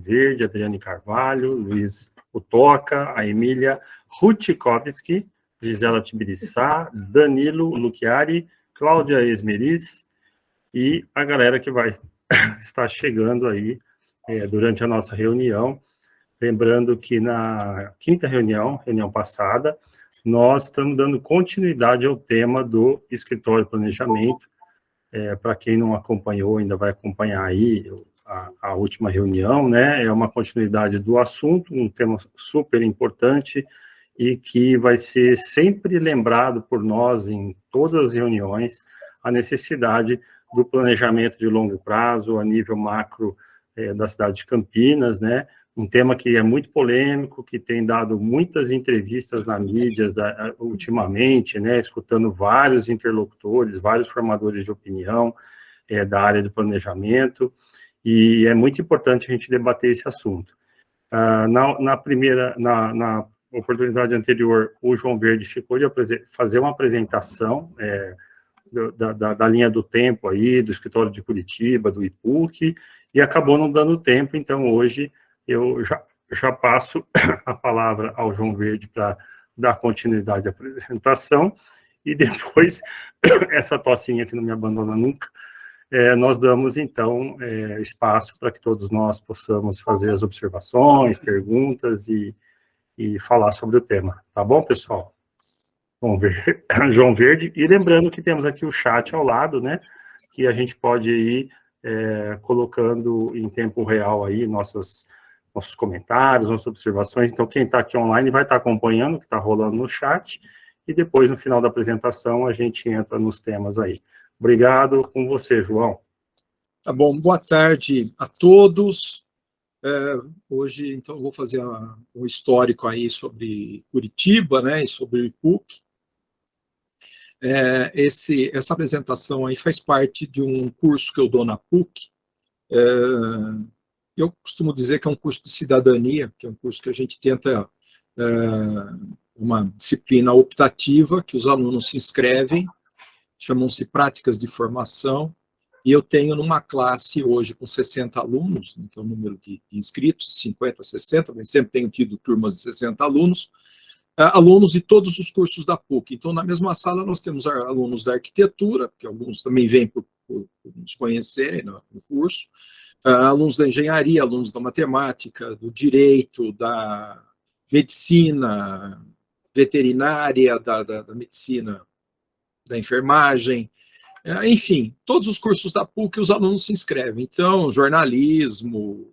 Verde, Adriane Carvalho, Luiz Utoca, a Emília Rutikoski, Gisela Tibiriçá, Danilo Luchiari, Cláudia Esmeriz e a galera que vai estar chegando aí durante a nossa reunião. Lembrando que na quinta reunião passada, nós estamos dando continuidade ao tema do escritório de planejamento. Para quem não acompanhou, ainda vai acompanhar aí a última reunião, né? É uma continuidade do assunto, um tema super importante e que vai ser sempre lembrado por nós em todas as reuniões, a necessidade do planejamento de longo prazo, a nível macro da cidade de Campinas, né? Um tema que é muito polêmico, que tem dado muitas entrevistas na mídia ultimamente, né? Escutando vários interlocutores, vários formadores de opinião da área de planejamento, e é muito importante a gente debater esse assunto. Na oportunidade anterior, o João Verde ficou de fazer uma apresentação da linha do tempo aí, do escritório de Curitiba, do IPUC, e acabou não dando tempo, então hoje eu já passo a palavra ao João Verde para dar continuidade à apresentação, e depois, essa tocinha que não me abandona nunca, nós damos, então, espaço para que todos nós possamos fazer as observações, perguntas e falar sobre o tema. Tá bom, pessoal? João Verde. E lembrando que temos aqui o chat ao lado, né? Que a gente pode ir colocando em tempo real aí nossos comentários, nossas observações. Então, quem está aqui online vai estar acompanhando o que está rolando no chat. E depois, no final da apresentação, a gente entra nos temas aí. Obrigado, com você, João. Tá bom, boa tarde a todos. Hoje, então, eu vou fazer um histórico aí sobre Curitiba, né, e sobre o IPUC. Essa apresentação aí faz parte de um curso que eu dou na PUC. Eu costumo dizer que é um curso de cidadania, que é um curso que a gente tenta, uma disciplina optativa, que os alunos se inscrevem, chamam-se práticas de formação, e eu tenho numa classe hoje com 60 alunos, que é o número de inscritos, 50, 60, mas sempre tenho tido turmas de 60 alunos, alunos de todos os cursos da PUC. Então, na mesma sala, nós temos alunos da arquitetura, que alguns também vêm por nos conhecerem no curso, alunos da engenharia, alunos da matemática, do direito, da medicina veterinária, da medicina da enfermagem, enfim, todos os cursos da PUC os alunos se inscrevem. Então, jornalismo,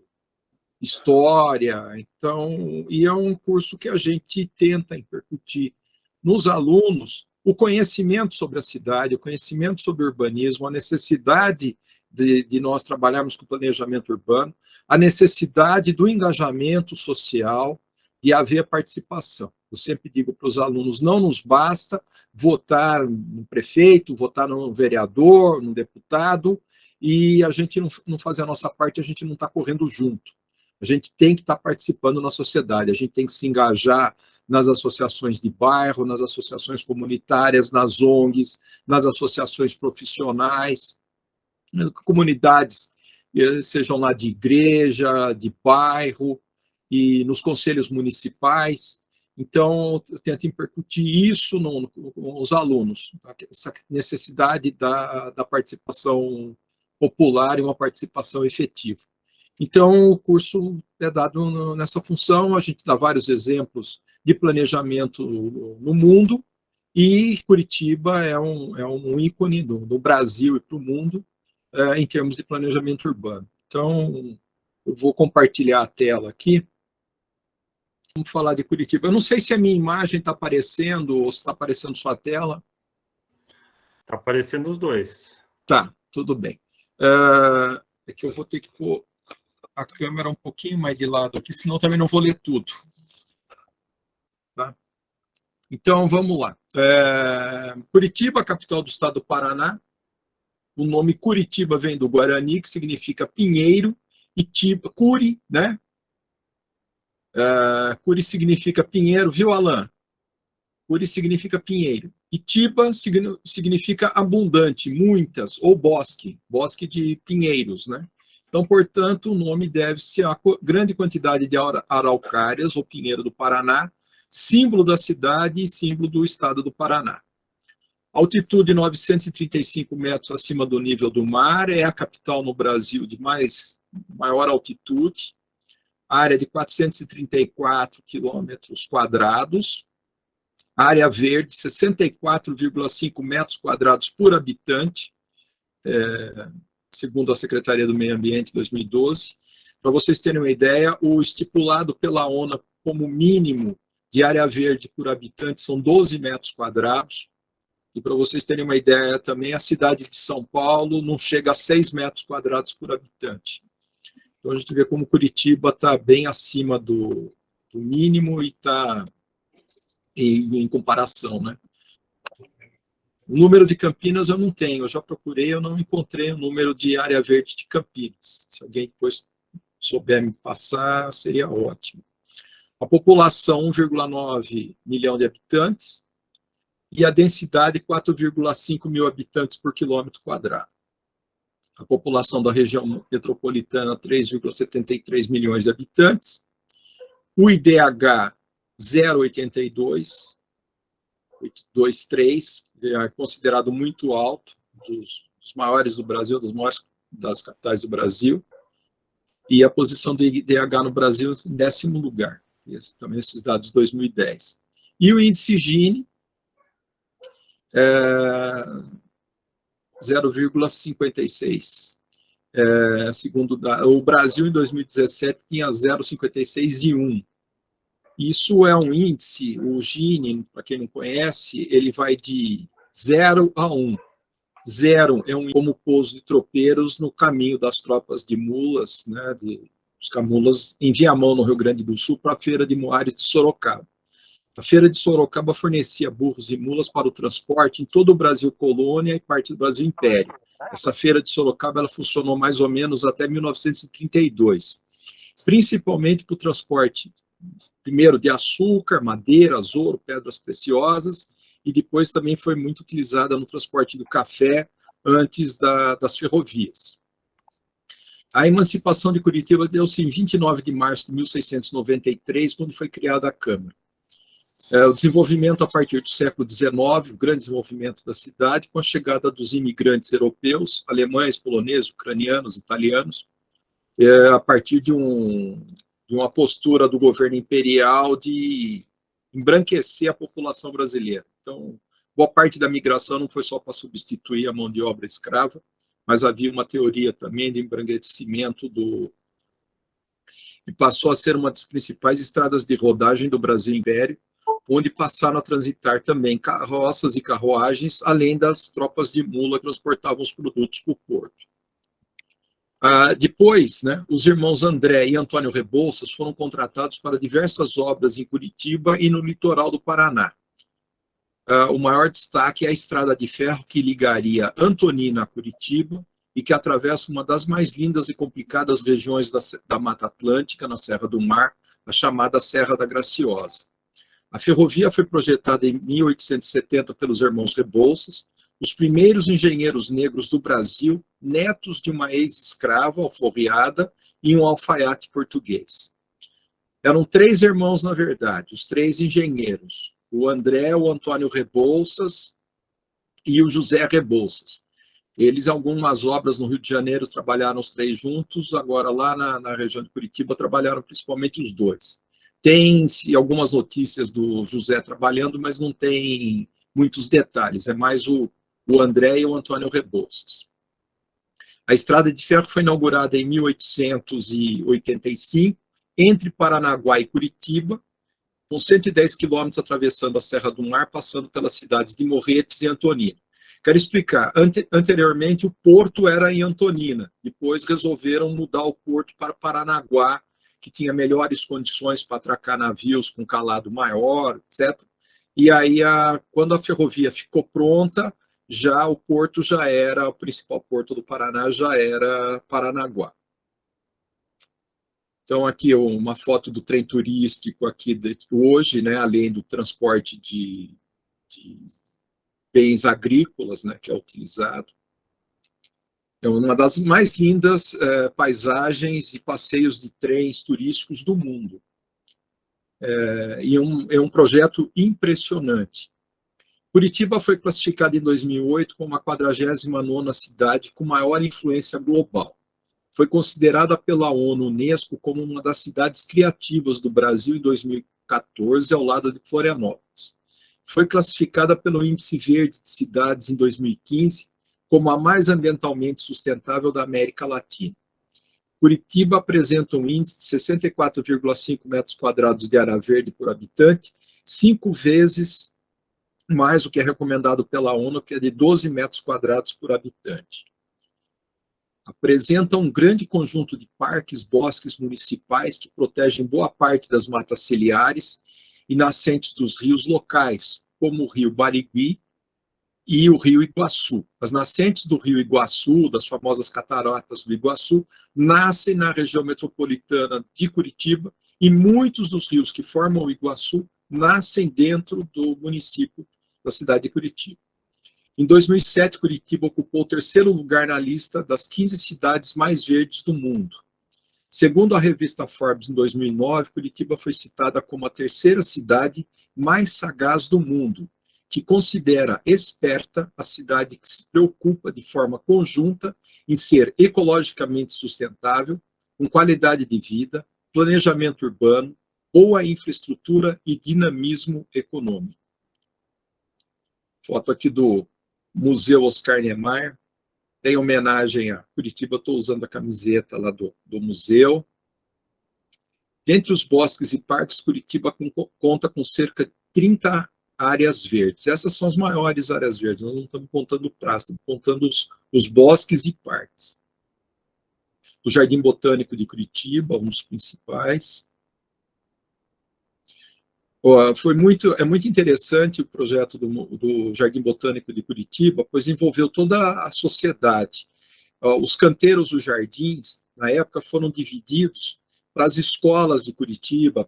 história, então, e é um curso que a gente tenta incutir nos alunos o conhecimento sobre a cidade, o conhecimento sobre o urbanismo, a necessidade de nós trabalharmos com planejamento urbano, a necessidade do engajamento social e haver participação. Eu sempre digo para os alunos, não nos basta votar no prefeito, votar no vereador, no deputado, e a gente não fazer a nossa parte, a gente não está correndo junto. A gente tem que estar participando na sociedade, a gente tem que se engajar nas associações de bairro, nas associações comunitárias, nas ONGs, nas associações profissionais, comunidades, sejam lá de igreja, de bairro, e nos conselhos municipais. Então, eu tento incutir isso com os alunos, essa necessidade da participação popular e uma participação efetiva. Então, o curso é dado nessa função, a gente dá vários exemplos de planejamento no mundo, e Curitiba é um ícone do Brasil e para o mundo em termos de planejamento urbano. Então, eu vou compartilhar a tela aqui. Vamos falar de Curitiba. Eu não sei se a minha imagem está aparecendo ou se está aparecendo sua tela. Está aparecendo os dois. Tá, tudo bem. É que eu vou ter que pôr a câmera um pouquinho mais de lado aqui, senão também não vou ler tudo. Tá? Então, vamos lá. Curitiba, capital do estado do Paraná. O nome Curitiba vem do Guarani, que significa pinheiro, e Tiba, Curi, né? Curi significa pinheiro, viu, Alain? Curi significa pinheiro. E Tiba significa abundante, muitas, ou bosque, bosque de pinheiros, né? Então, portanto, o nome deve-se à grande quantidade de araucárias, ou pinheiro do Paraná, símbolo da cidade e símbolo do estado do Paraná. Altitude 935 metros acima do nível do mar, é a capital no Brasil de maior altitude, área de 434 quilômetros quadrados, área verde 64,5 metros quadrados por habitante, segundo a Secretaria do Meio Ambiente, 2012. Para vocês terem uma ideia, o estipulado pela ONU como mínimo de área verde por habitante são 12 metros quadrados. E para vocês terem uma ideia também, a cidade de São Paulo não chega a 6 metros quadrados por habitante. Então a gente vê como Curitiba está bem acima do mínimo e está em comparação, né? O número de Campinas eu não tenho, eu já procurei, eu não encontrei o número de área verde de Campinas. Se alguém depois souber me passar, seria ótimo. A população, 1,9 milhão de habitantes, e a densidade, 4,5 mil habitantes por quilômetro quadrado. A população da região metropolitana, 3,73 milhões de habitantes. O IDH, 0,82, 823, é considerado muito alto, dos maiores do Brasil, das capitais do Brasil. E a posição do IDH no Brasil em 10º lugar. Também esses dados de 2010. E o índice Gini, 0,56. Segundo o Brasil, em 2017, tinha 0,56 e 1. Isso é um índice, o Gini, para quem não conhece, ele vai de 0 a 1. 0 é como pouso de tropeiros no caminho das tropas de mulas, né, os camulas em Viamão, no Rio Grande do Sul, para a Feira de Moares de Sorocaba. A Feira de Sorocaba fornecia burros e mulas para o transporte em todo o Brasil colônia e parte do Brasil império. Essa Feira de Sorocaba ela funcionou mais ou menos até 1932, principalmente para o transporte, primeiro de açúcar, madeira, ouro, pedras preciosas, e depois também foi muito utilizada no transporte do café antes das ferrovias. A emancipação de Curitiba deu-se em 29 de março de 1693, quando foi criada a Câmara. O desenvolvimento a partir do século XIX, o grande desenvolvimento da cidade, com a chegada dos imigrantes europeus, alemães, poloneses, ucranianos, italianos, a partir de uma postura do governo imperial de embranquecer a população brasileira. Então, boa parte da migração não foi só para substituir a mão de obra escrava, mas havia uma teoria também de embranquecimento e passou a ser uma das principais estradas de rodagem do Brasil Império, onde passaram a transitar também carroças e carruagens, além das tropas de mula que transportavam os produtos para o porto. Depois, né, os irmãos André e Antônio Rebouças foram contratados para diversas obras em Curitiba e no litoral do Paraná. O maior destaque é a estrada de ferro que ligaria Antonina a Curitiba e que atravessa uma das mais lindas e complicadas regiões da Mata Atlântica, na Serra do Mar, a chamada Serra da Graciosa. A ferrovia foi projetada em 1870 pelos irmãos Rebouças, os primeiros engenheiros negros do Brasil, netos de uma ex-escrava alforriada e um alfaiate português. Eram 3 irmãos, na verdade, os 3 engenheiros, o André, o Antônio Rebouças e o José Rebouças. Eles, em algumas obras no Rio de Janeiro, trabalharam os 3 juntos, agora lá na região de Curitiba trabalharam principalmente os 2. Tem-se algumas notícias do José trabalhando, mas não tem muitos detalhes, é mais o André e o Antônio Rebouças. A estrada de ferro foi inaugurada em 1885, entre Paranaguá e Curitiba, com 110 quilômetros atravessando a Serra do Mar, passando pelas cidades de Morretes e Antonina. Quero explicar, anteriormente o porto era em Antonina, depois resolveram mudar o porto para Paranaguá, que tinha melhores condições para atracar navios com calado maior, etc. E aí, quando a ferrovia ficou pronta, o porto já era, o principal porto do Paraná já era Paranaguá. Então, aqui uma foto do trem turístico aqui hoje, né, além do transporte de bens agrícolas, né, que é utilizado. É uma das mais lindas paisagens e passeios de trens turísticos do mundo. É um projeto impressionante. Curitiba foi classificada em 2008 como a 49ª cidade com maior influência global. Foi considerada pela ONU Unesco como uma das cidades criativas do Brasil em 2014, ao lado de Florianópolis. Foi classificada pelo Índice Verde de Cidades em 2015 como a mais ambientalmente sustentável da América Latina. Curitiba apresenta um índice de 64,5 metros quadrados de área verde por habitante, 5 vezes mais o que é recomendado pela ONU, que é de 12 metros quadrados por habitante. Apresenta um grande conjunto de parques, bosques municipais que protegem boa parte das matas ciliares e nascentes dos rios locais, como o rio Barigui e o rio Iguaçu. As nascentes do rio Iguaçu, das famosas cataratas do Iguaçu, nascem na região metropolitana de Curitiba, e muitos dos rios que formam o Iguaçu nascem dentro do município da cidade de Curitiba. Em 2007, Curitiba ocupou o 3º lugar na lista das 15 cidades mais verdes do mundo. Segundo a revista Forbes, em 2009, Curitiba foi citada como a 3ª cidade mais sagaz do mundo, que considera esperta a cidade que se preocupa de forma conjunta em ser ecologicamente sustentável, com qualidade de vida, planejamento urbano, boa infraestrutura e dinamismo econômico. Foto aqui do Museu Oscar Niemeyer, tem homenagem a Curitiba, estou usando a camiseta lá do museu. Dentre os bosques e parques, Curitiba conta com cerca de 30 áreas verdes. Essas são as maiores áreas verdes, nós não estamos contando praça, estamos contando os bosques e parques. O Jardim Botânico de Curitiba, um dos principais. É muito interessante o projeto do Jardim Botânico de Curitiba, pois envolveu toda a sociedade. Os canteiros dos jardins, na época, foram divididos para as escolas de Curitiba,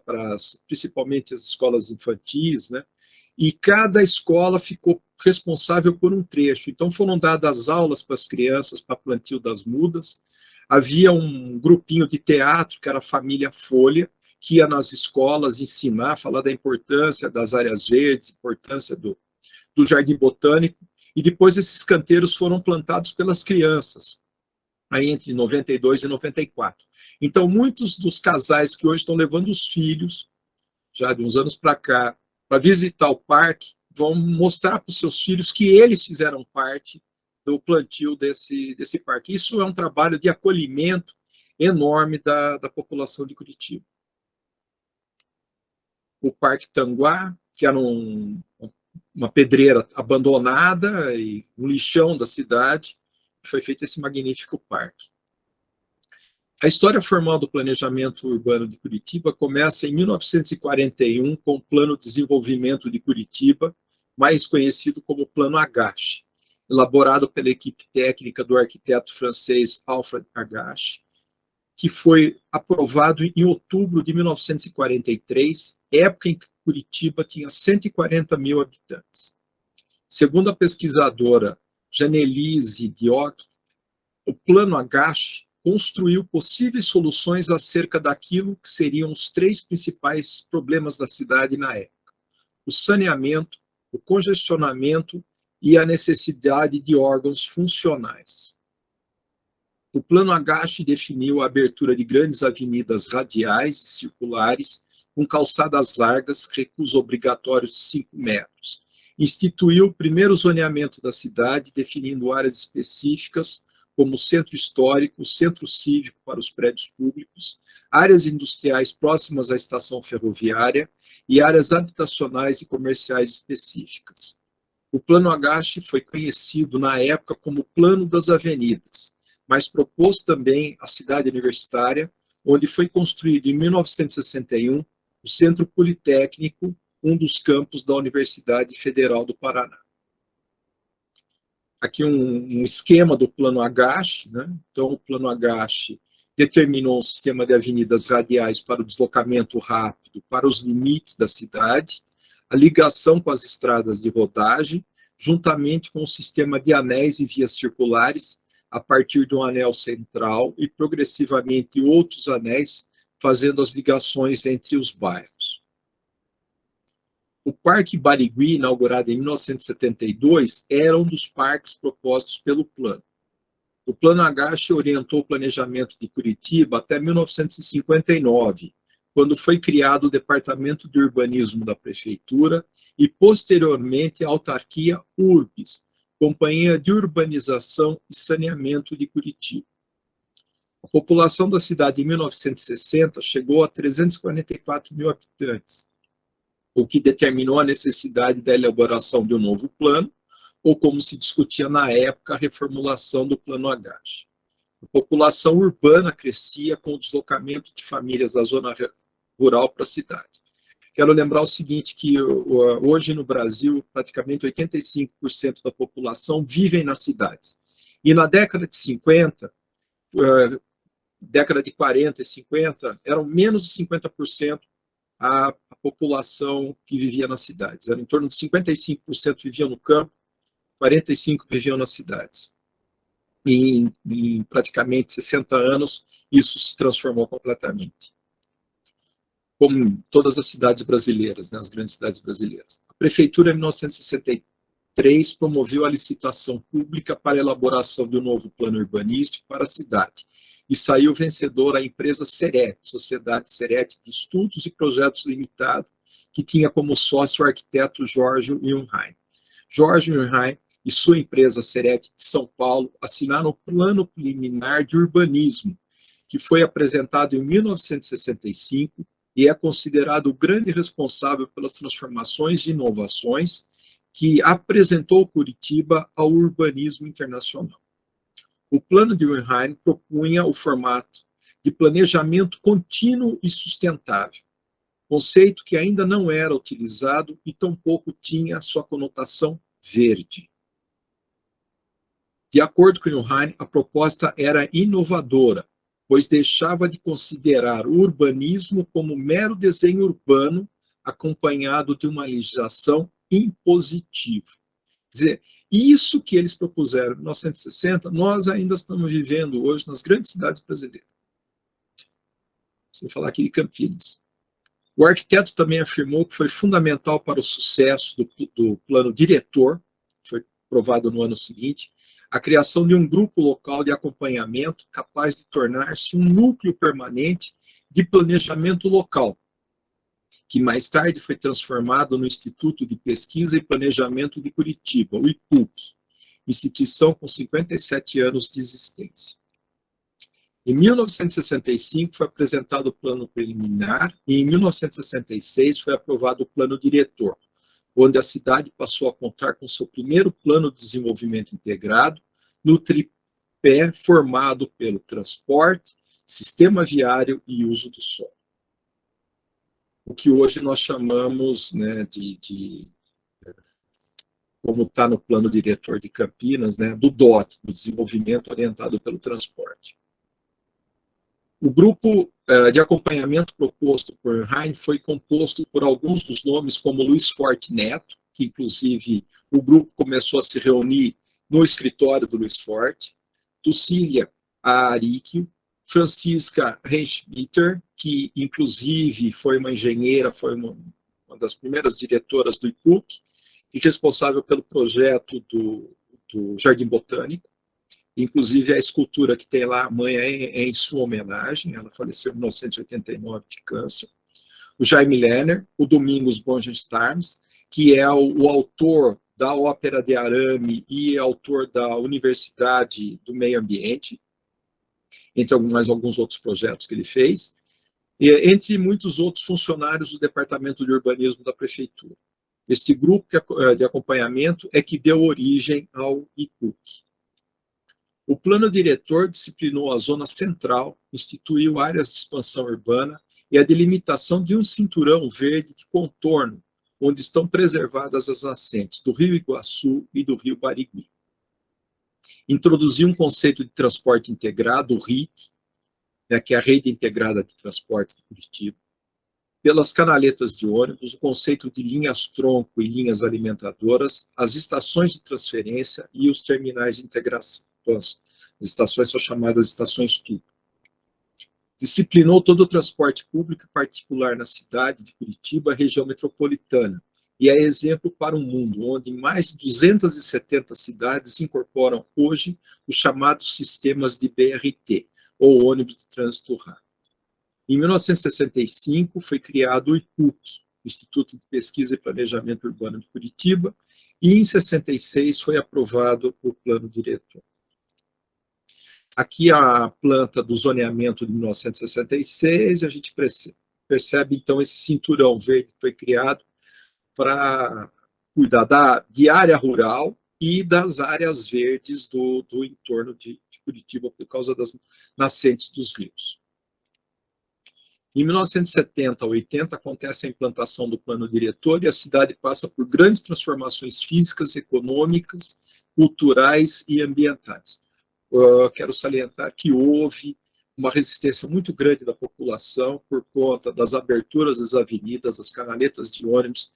principalmente as escolas infantis, né? E cada escola ficou responsável por um trecho. Então, foram dadas aulas para as crianças, para plantio das mudas. Havia um grupinho de teatro, que era a Família Folha, que ia nas escolas ensinar, falar da importância das áreas verdes, importância do Jardim Botânico, e depois esses canteiros foram plantados pelas crianças, aí entre 92 e 94. Então, muitos dos casais que hoje estão levando os filhos, já de uns anos para cá, para visitar o parque, vão mostrar para os seus filhos que eles fizeram parte do plantio desse parque. Isso é um trabalho de acolhimento enorme da população de Curitiba. O Parque Tanguá, que era uma pedreira abandonada e um lixão da cidade, foi feito esse magnífico parque. A história formal do planejamento urbano de Curitiba começa em 1941 com o Plano de Desenvolvimento de Curitiba, mais conhecido como Plano Agache, elaborado pela equipe técnica do arquiteto francês Alfred Agache, que foi aprovado em outubro de 1943, época em que Curitiba tinha 140 mil habitantes. Segundo a pesquisadora Janelise Dioc, o Plano Agache construiu possíveis soluções acerca daquilo que seriam os 3 principais problemas da cidade na época: o saneamento, o congestionamento e a necessidade de órgãos funcionais. O Plano Agache definiu a abertura de grandes avenidas radiais e circulares, com calçadas largas, recuos obrigatórios de 5 metros. Instituiu o primeiro zoneamento da cidade, definindo áreas específicas, como o centro histórico, o centro cívico para os prédios públicos, áreas industriais próximas à estação ferroviária e áreas habitacionais e comerciais específicas. O Plano Agache foi conhecido na época como Plano das Avenidas, mas propôs também a cidade universitária, onde foi construído em 1961 o Centro Politécnico, um dos campos da Universidade Federal do Paraná. Aqui um esquema do Plano Agache, né? Então, o Plano Agache determinou um sistema de avenidas radiais para o deslocamento rápido para os limites da cidade, a ligação com as estradas de rodagem, juntamente com o sistema de anéis e vias circulares, a partir de um anel central e progressivamente outros anéis, fazendo as ligações entre os bairros. O Parque Barigui, inaugurado em 1972, era um dos parques propostos pelo plano. O Plano Agache orientou o planejamento de Curitiba até 1959, quando foi criado o Departamento de Urbanismo da Prefeitura e, posteriormente, a autarquia URBS, Companhia de Urbanização e Saneamento de Curitiba. A população da cidade em 1960 chegou a 344 mil habitantes, o que determinou a necessidade da elaboração de um novo plano, ou como se discutia na época, a reformulação do Plano Agache. A população urbana crescia com o deslocamento de famílias da zona rural para a cidade. Quero lembrar o seguinte, que hoje no Brasil, praticamente 85% da população vivem nas cidades. E na década de 50, década de 40 e 50, eram menos de 50% a população que vivia nas cidades. Era em torno de 55% viviam no campo, 45% viviam nas cidades. E em praticamente 60 anos, isso se transformou completamente. Como em todas as cidades brasileiras, né, as grandes cidades brasileiras. A Prefeitura, em 1963, promoveu a licitação pública para a elaboração de um novo plano urbanístico para a cidade, e saiu vencedora a empresa SERET, Sociedade SERET de Estudos e Projetos Limitado, que tinha como sócio o arquiteto Jorge Junheim. Jorge Junheim e sua empresa SERET de São Paulo assinaram o Plano Preliminar de Urbanismo, que foi apresentado em 1965 e é considerado o grande responsável pelas transformações e inovações que apresentou Curitiba ao urbanismo internacional. O plano de Junheim propunha o formato de planejamento contínuo e sustentável, conceito que ainda não era utilizado e tampouco tinha sua conotação verde. De acordo com Junheim, a proposta era inovadora, pois deixava de considerar o urbanismo como mero desenho urbano acompanhado de uma legislação impositiva. Quer dizer, isso que eles propuseram em 1960, nós ainda estamos vivendo hoje nas grandes cidades brasileiras. Vou falar aqui de Campinas. O arquiteto também afirmou que foi fundamental para o sucesso do plano diretor, que foi aprovado no ano seguinte, a criação de um grupo local de acompanhamento capaz de tornar-se um núcleo permanente de planejamento local, que mais tarde foi transformado no Instituto de Pesquisa e Planejamento de Curitiba, o IPUC, instituição com 57 anos de existência. Em 1965 foi apresentado o plano preliminar e em 1966 foi aprovado o plano diretor, onde a cidade passou a contar com seu primeiro plano de desenvolvimento integrado no tripé formado pelo transporte, sistema viário e uso do solo. O que hoje nós chamamos, né, como está no plano diretor de Campinas, né, do DOT, do desenvolvimento orientado pelo transporte. O grupo de acompanhamento proposto por Junheim foi composto por alguns dos nomes como Luiz Forte Neto, que inclusive o grupo começou a se reunir no escritório do Luiz Forte, Tucília Aríquio, Francisca Reinschmitter, que inclusive foi uma engenheira, foi uma das primeiras diretoras do IPUC, e responsável pelo projeto do Jardim Botânico. Inclusive, a escultura que tem lá amanhã é em sua homenagem, ela faleceu em 1989 de câncer. O Jaime Lerner, o Domingos Bongenstarms, que é o autor da Ópera de Arame e autor da Universidade do Meio Ambiente, entre mais alguns outros projetos que ele fez, e entre muitos outros funcionários do Departamento de Urbanismo da Prefeitura. Este grupo de acompanhamento é que deu origem ao IPUC. O plano diretor disciplinou a zona central, instituiu áreas de expansão urbana e a delimitação de um cinturão verde de contorno, onde estão preservadas as nascentes do Rio Iguaçu e do Rio Barigui. Introduziu um conceito de transporte integrado, o RIT, né, que é a Rede Integrada de Transporte de Curitiba, pelas canaletas de ônibus, o conceito de linhas-tronco e linhas alimentadoras, as estações de transferência e os terminais de integração. As estações são chamadas estações tubo. Disciplinou todo o transporte público e particular na cidade de Curitiba, região metropolitana, e é exemplo para o mundo, onde mais de 270 cidades incorporam hoje os chamados sistemas de BRT, ou ônibus de trânsito rápido. Em 1965, foi criado o IPUC, Instituto de Pesquisa e Planejamento Urbano de Curitiba, e em 66 foi aprovado o Plano Diretor. Aqui a planta do zoneamento de 1966, a gente percebe, então, esse cinturão verde que foi criado para cuidar de área rural e das áreas verdes do entorno de Curitiba, por causa das nascentes dos rios. Em 1970 a 80, acontece a implantação do plano diretor e a cidade passa por grandes transformações físicas, econômicas, culturais e ambientais. Quero salientar que houve uma resistência muito grande da população por conta das aberturas das avenidas, das canaletas de ônibus,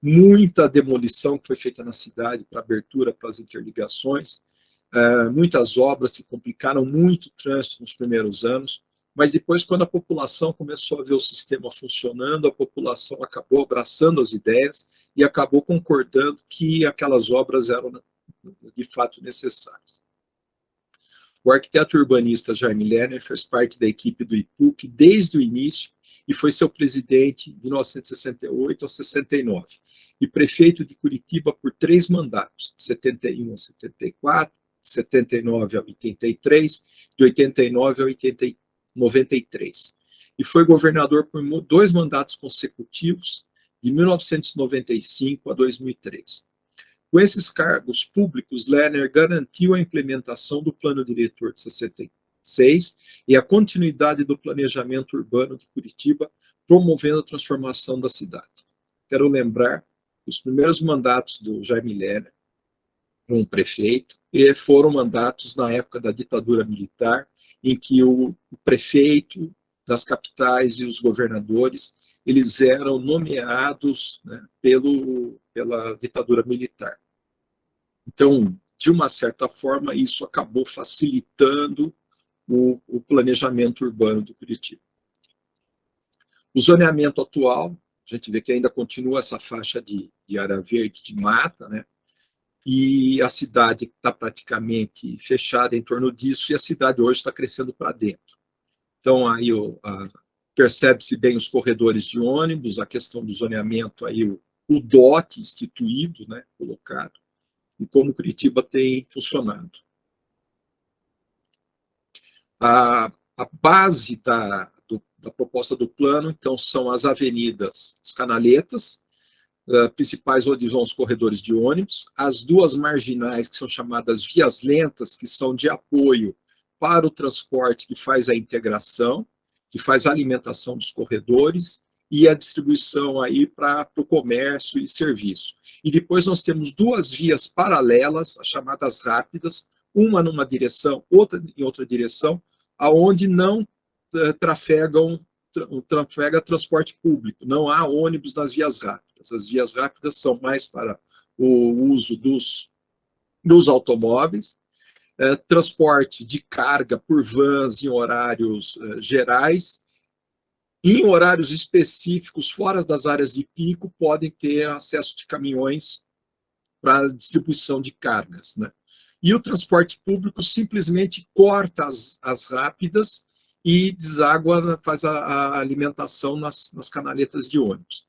muita demolição que foi feita na cidade para abertura para as interligações, muitas obras que complicaram muito o trânsito nos primeiros anos, mas depois, quando a população começou a ver o sistema funcionando, a população acabou abraçando as ideias e acabou concordando que aquelas obras eram, de fato, necessárias. O arquiteto urbanista Jaime Lerner fez parte da equipe do IPUC desde o início e foi seu presidente de 1968 a 69, e prefeito de Curitiba por 3 mandatos, de 71 a 74, de 79 a 83, de 89 a 93. E foi governador por 2 mandatos consecutivos, de 1995 a 2003. Com esses cargos públicos, Lerner garantiu a implementação do Plano Diretor de 66 e a continuidade do planejamento urbano de Curitiba, promovendo a transformação da cidade. Quero lembrar que os primeiros mandatos do Jaime Lerner, como prefeito, foram mandatos na época da ditadura militar, em que o prefeito das capitais e os governadores, eles eram nomeados, né, pela ditadura militar. Então, de uma certa forma, isso acabou facilitando o planejamento urbano do Curitiba. O zoneamento atual, a gente vê que ainda continua essa faixa de área verde, de mata, né, e a cidade está praticamente fechada em torno disso, e a cidade hoje está crescendo para dentro. Então, aí percebe-se bem os corredores de ônibus, a questão do zoneamento, aí o DOT instituído, né, colocado, e como Curitiba tem funcionado. A base da proposta do plano, então, são as avenidas, as canaletas, principais horizontes corredores de ônibus, as 2 marginais, que são chamadas vias lentas, que são de apoio para o transporte, que faz a integração, que faz a alimentação dos corredores e a distribuição aí para o comércio e serviço. E depois nós temos 2 vias paralelas, as chamadas rápidas, uma numa direção, outra em outra direção, aonde não trafega transporte público, não há ônibus nas vias rápidas. As vias rápidas são mais para o uso dos automóveis, transporte de carga por vans em horários gerais, e em horários específicos, fora das áreas de pico, podem ter acesso de caminhões para distribuição de cargas, né? E o transporte público simplesmente corta as rápidas e deságua, faz a alimentação nas canaletas de ônibus.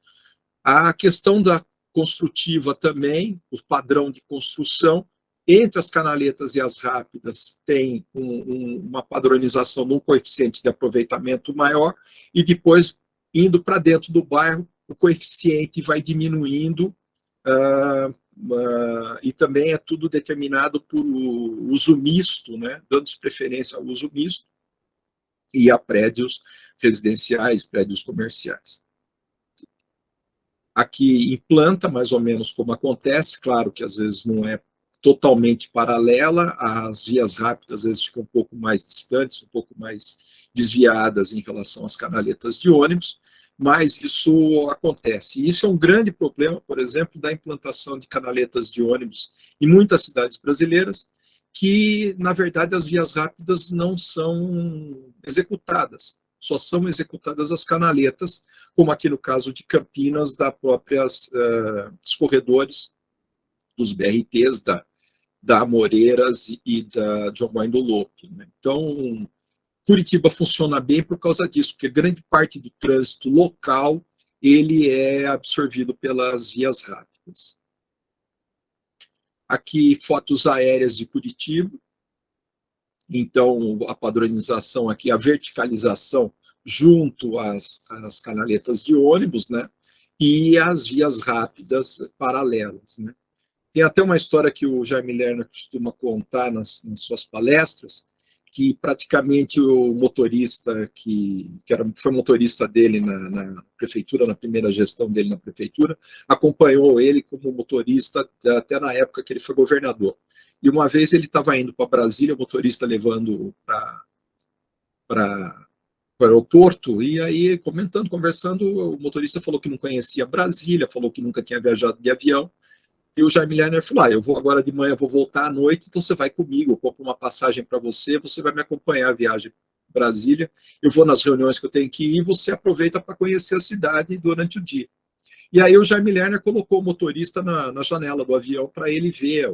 A questão da construtiva também, o padrão de construção, entre as canaletas e as rápidas tem uma padronização num coeficiente de aproveitamento maior, e depois, indo para dentro do bairro, o coeficiente vai diminuindo, e também é tudo determinado por uso misto, né, dando preferência ao uso misto, e a prédios residenciais, prédios comerciais. Aqui em planta, mais ou menos como acontece, claro que às vezes não é totalmente paralela, as vias rápidas às vezes ficam um pouco mais distantes, um pouco mais desviadas em relação às canaletas de ônibus, mas isso acontece. E isso é um grande problema, por exemplo, da implantação de canaletas de ônibus em muitas cidades brasileiras, que, na verdade, as vias rápidas não são executadas, só são executadas as canaletas, como aqui no caso de Campinas, da próprias dos corredores, dos BRTs, da Amoreiras e da João Bosco do Lope. Né? Então, Curitiba funciona bem por causa disso, porque grande parte do trânsito local ele é absorvido pelas vias rápidas. Aqui, fotos aéreas de Curitiba. Então, a padronização aqui, a verticalização junto às canaletas de ônibus, né? E as vias rápidas paralelas, né? Tem até uma história que o Jaime Lerner costuma contar nas suas palestras, que praticamente o motorista foi motorista dele na prefeitura, na primeira gestão dele na prefeitura, acompanhou ele como motorista até na época que ele foi governador. E uma vez ele estava indo para Brasília, o motorista levando para o aeroporto, e aí, conversando, o motorista falou que não conhecia Brasília, falou que nunca tinha viajado de avião, e o Jaime Lerner falou, eu vou agora de manhã, vou voltar à noite, então você vai comigo, eu compro uma passagem para você, você vai me acompanhar a viagem para Brasília, eu vou nas reuniões que eu tenho que ir, e você aproveita para conhecer a cidade durante o dia. E aí o Jaime Lerner colocou o motorista na janela do avião para ele ver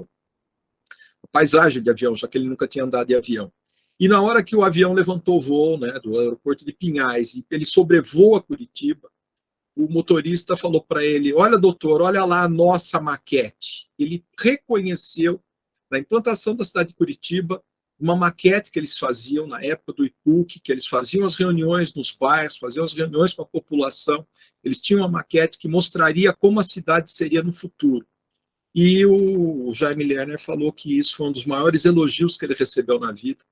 a paisagem de avião, já que ele nunca tinha andado de avião. E na hora que o avião levantou o voo, né, do aeroporto de Pinhais, e ele sobrevoa Curitiba, o motorista falou para ele, olha, doutor, olha lá a nossa maquete. Ele reconheceu, na implantação da cidade de Curitiba, uma maquete que eles faziam na época do IPUC, que eles faziam as reuniões nos bairros, faziam as reuniões com a população, eles tinham uma maquete que mostraria como a cidade seria no futuro. E o Jaime Lerner falou que isso foi um dos maiores elogios que ele recebeu na vida,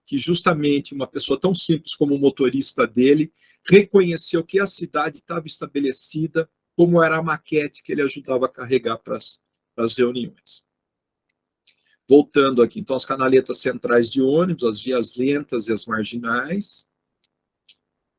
que justamente uma pessoa tão simples como o motorista dele reconheceu que a cidade estava estabelecida, como era a maquete que ele ajudava a carregar para as reuniões. Voltando aqui, então, as canaletas centrais de ônibus, as vias lentas e as marginais,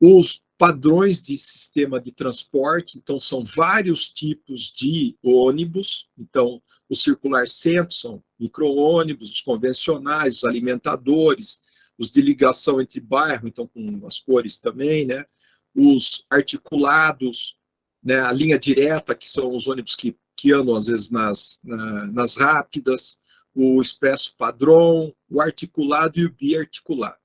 os padrões de sistema de transporte, então, são vários tipos de ônibus, então, o circular centro são micro-ônibus, os convencionais, os alimentadores, os de ligação entre bairro, então com as cores também, né? Os articulados, né? A linha direta, que são os ônibus que andam às vezes nas rápidas, o expresso padrão, o articulado e o biarticulado.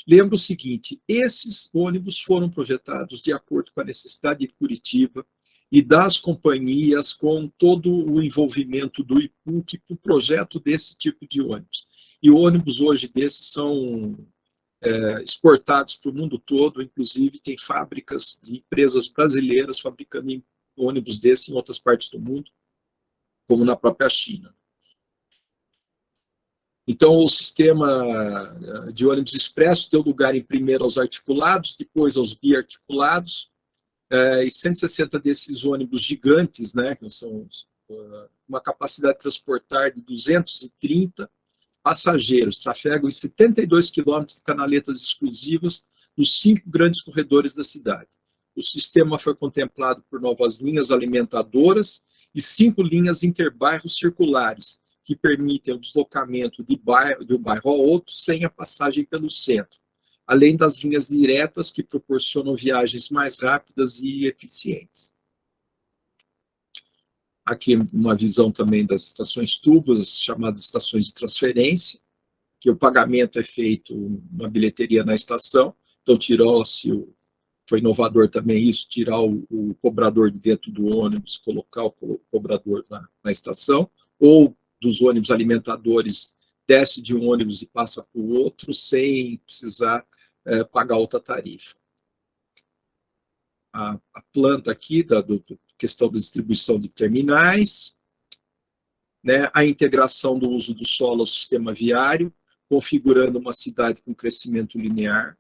Lembra o seguinte, esses ônibus foram projetados de acordo com a necessidade de Curitiba e das companhias, com todo o envolvimento do IPUC para o projeto desse tipo de ônibus. E ônibus hoje desses são exportados para o mundo todo, inclusive tem fábricas de empresas brasileiras fabricando ônibus desses em outras partes do mundo, como na própria China. Então, o sistema de ônibus expresso deu lugar em primeiro aos articulados, depois aos biarticulados, e 160 desses ônibus gigantes, né, que são uma capacidade de transportar de 230 passageiros, trafegam em 72 quilômetros de canaletas exclusivas nos 5 grandes corredores da cidade. O sistema foi contemplado por novas linhas alimentadoras e 5 linhas interbairros circulares, que permitem o deslocamento de um bairro ao outro sem a passagem pelo centro, além das linhas diretas que proporcionam viagens mais rápidas e eficientes. Aqui uma visão também das estações tubos, chamadas estações de transferência, que o pagamento é feito na bilheteria na estação, então foi inovador também isso, tirar o cobrador de dentro do ônibus, colocar o cobrador na estação, ou dos ônibus alimentadores, desce de um ônibus e passa para o outro, sem precisar pagar outra tarifa. A planta aqui, da questão da distribuição de terminais, né, a integração do uso do solo ao sistema viário, configurando uma cidade com crescimento linear,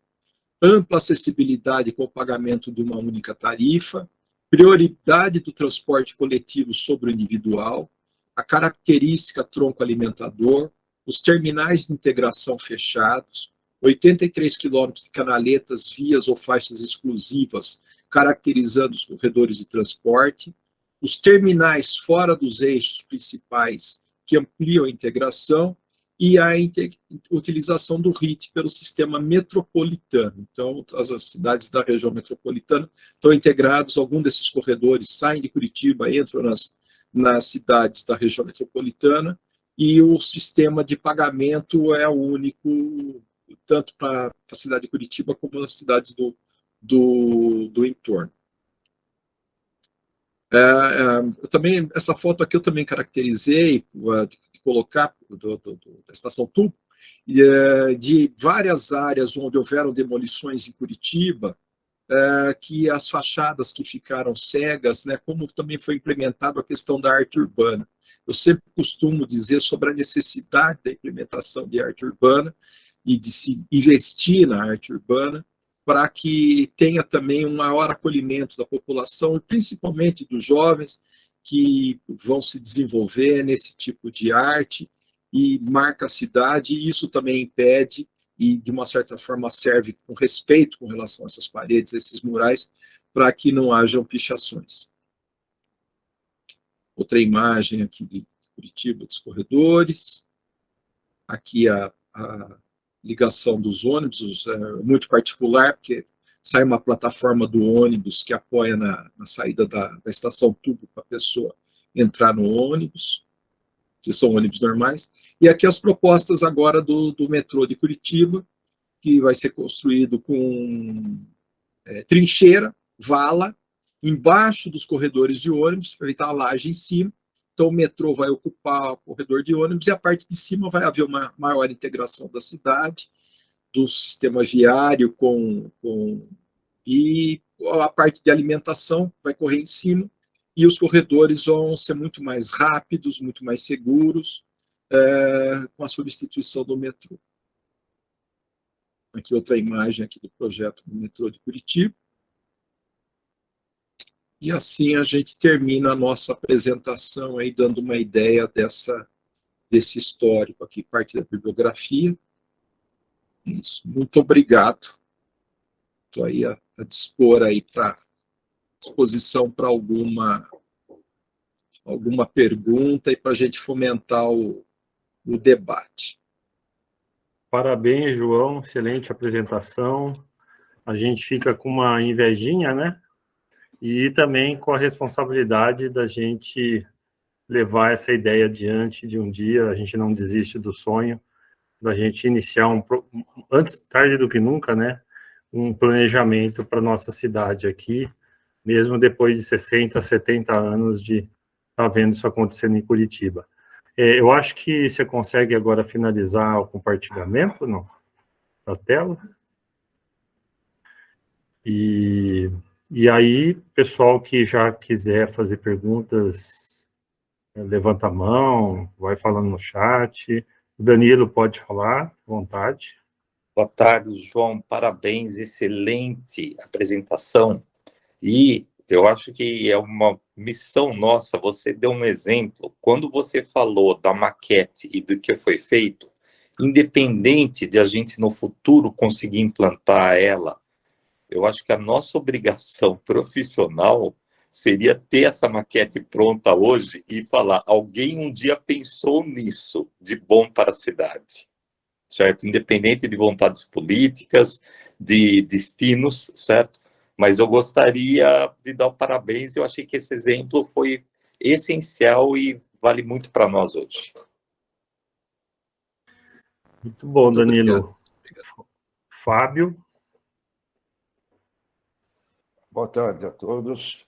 ampla acessibilidade com o pagamento de uma única tarifa, prioridade do transporte coletivo sobre o individual, a característica tronco alimentador, os terminais de integração fechados, 83 quilômetros de canaletas, vias ou faixas exclusivas, caracterizando os corredores de transporte, os terminais fora dos eixos principais que ampliam a integração e a utilização do RIT pelo sistema metropolitano. Então, as cidades da região metropolitana estão integradas, alguns desses corredores saem de Curitiba, entram nas cidades da região metropolitana, e o sistema de pagamento é o único, tanto para a cidade de Curitiba como nas cidades do entorno. Também, essa foto aqui eu também caracterizei, de colocar da estação Tubo, de várias áreas onde houveram demolições em Curitiba, que as fachadas que ficaram cegas, né, como também foi implementado a questão da arte urbana. Eu sempre costumo dizer sobre a necessidade da implementação de arte urbana e de se investir na arte urbana, para que tenha também um maior acolhimento da população, e principalmente dos jovens que vão se desenvolver nesse tipo de arte, e marca a cidade, e isso também impede, e de uma certa forma serve com respeito com relação a essas paredes, esses murais, para que não hajam pichações. Outra imagem aqui de Curitiba, dos corredores. Aqui a ligação dos ônibus, muito particular, porque sai uma plataforma do ônibus que apoia na saída da estação Tubo para a pessoa entrar no ônibus, que são ônibus normais. E aqui as propostas agora do metrô de Curitiba, que vai ser construído com trincheira, vala, embaixo dos corredores de ônibus, vai estar a laje em cima. Então, o metrô vai ocupar o corredor de ônibus, e a parte de cima vai haver uma maior integração da cidade, do sistema viário, e a parte de alimentação vai correr em cima, e os corredores vão ser muito mais rápidos, muito mais seguros, com a substituição do metrô. Aqui outra imagem aqui do projeto do metrô de Curitiba. E assim a gente termina a nossa apresentação, aí, dando uma ideia desse histórico aqui, parte da bibliografia. Isso. Muito obrigado. Estou aí a dispor aí para disposição para alguma pergunta e para a gente fomentar o debate. Parabéns, João, excelente apresentação. A gente fica com uma invejinha, né? E também com a responsabilidade da gente levar essa ideia adiante, de um dia a gente não desiste do sonho, da gente iniciar antes tarde do que nunca, né? Um planejamento para nossa cidade aqui, mesmo depois de 60, 70 anos de estar vendo isso acontecendo em Curitiba. Eu acho que você consegue agora finalizar o compartilhamento, não? Da tela. E aí, pessoal que já quiser fazer perguntas, levanta a mão, vai falando no chat. O Danilo pode falar, à vontade. Boa tarde, João. Parabéns, excelente apresentação. E eu acho que é uma missão nossa. Você deu um exemplo. Quando você falou da maquete e do que foi feito, independente de a gente no futuro conseguir implantar ela, eu acho que a nossa obrigação profissional seria ter essa maquete pronta hoje e falar: alguém um dia pensou nisso de bom para a cidade, certo? Independente de vontades políticas, de destinos, certo? Mas eu gostaria de dar o parabéns. Eu achei que esse exemplo foi essencial e vale muito para nós hoje. Muito bom, Danilo. Obrigado. Fábio. Boa tarde a todos.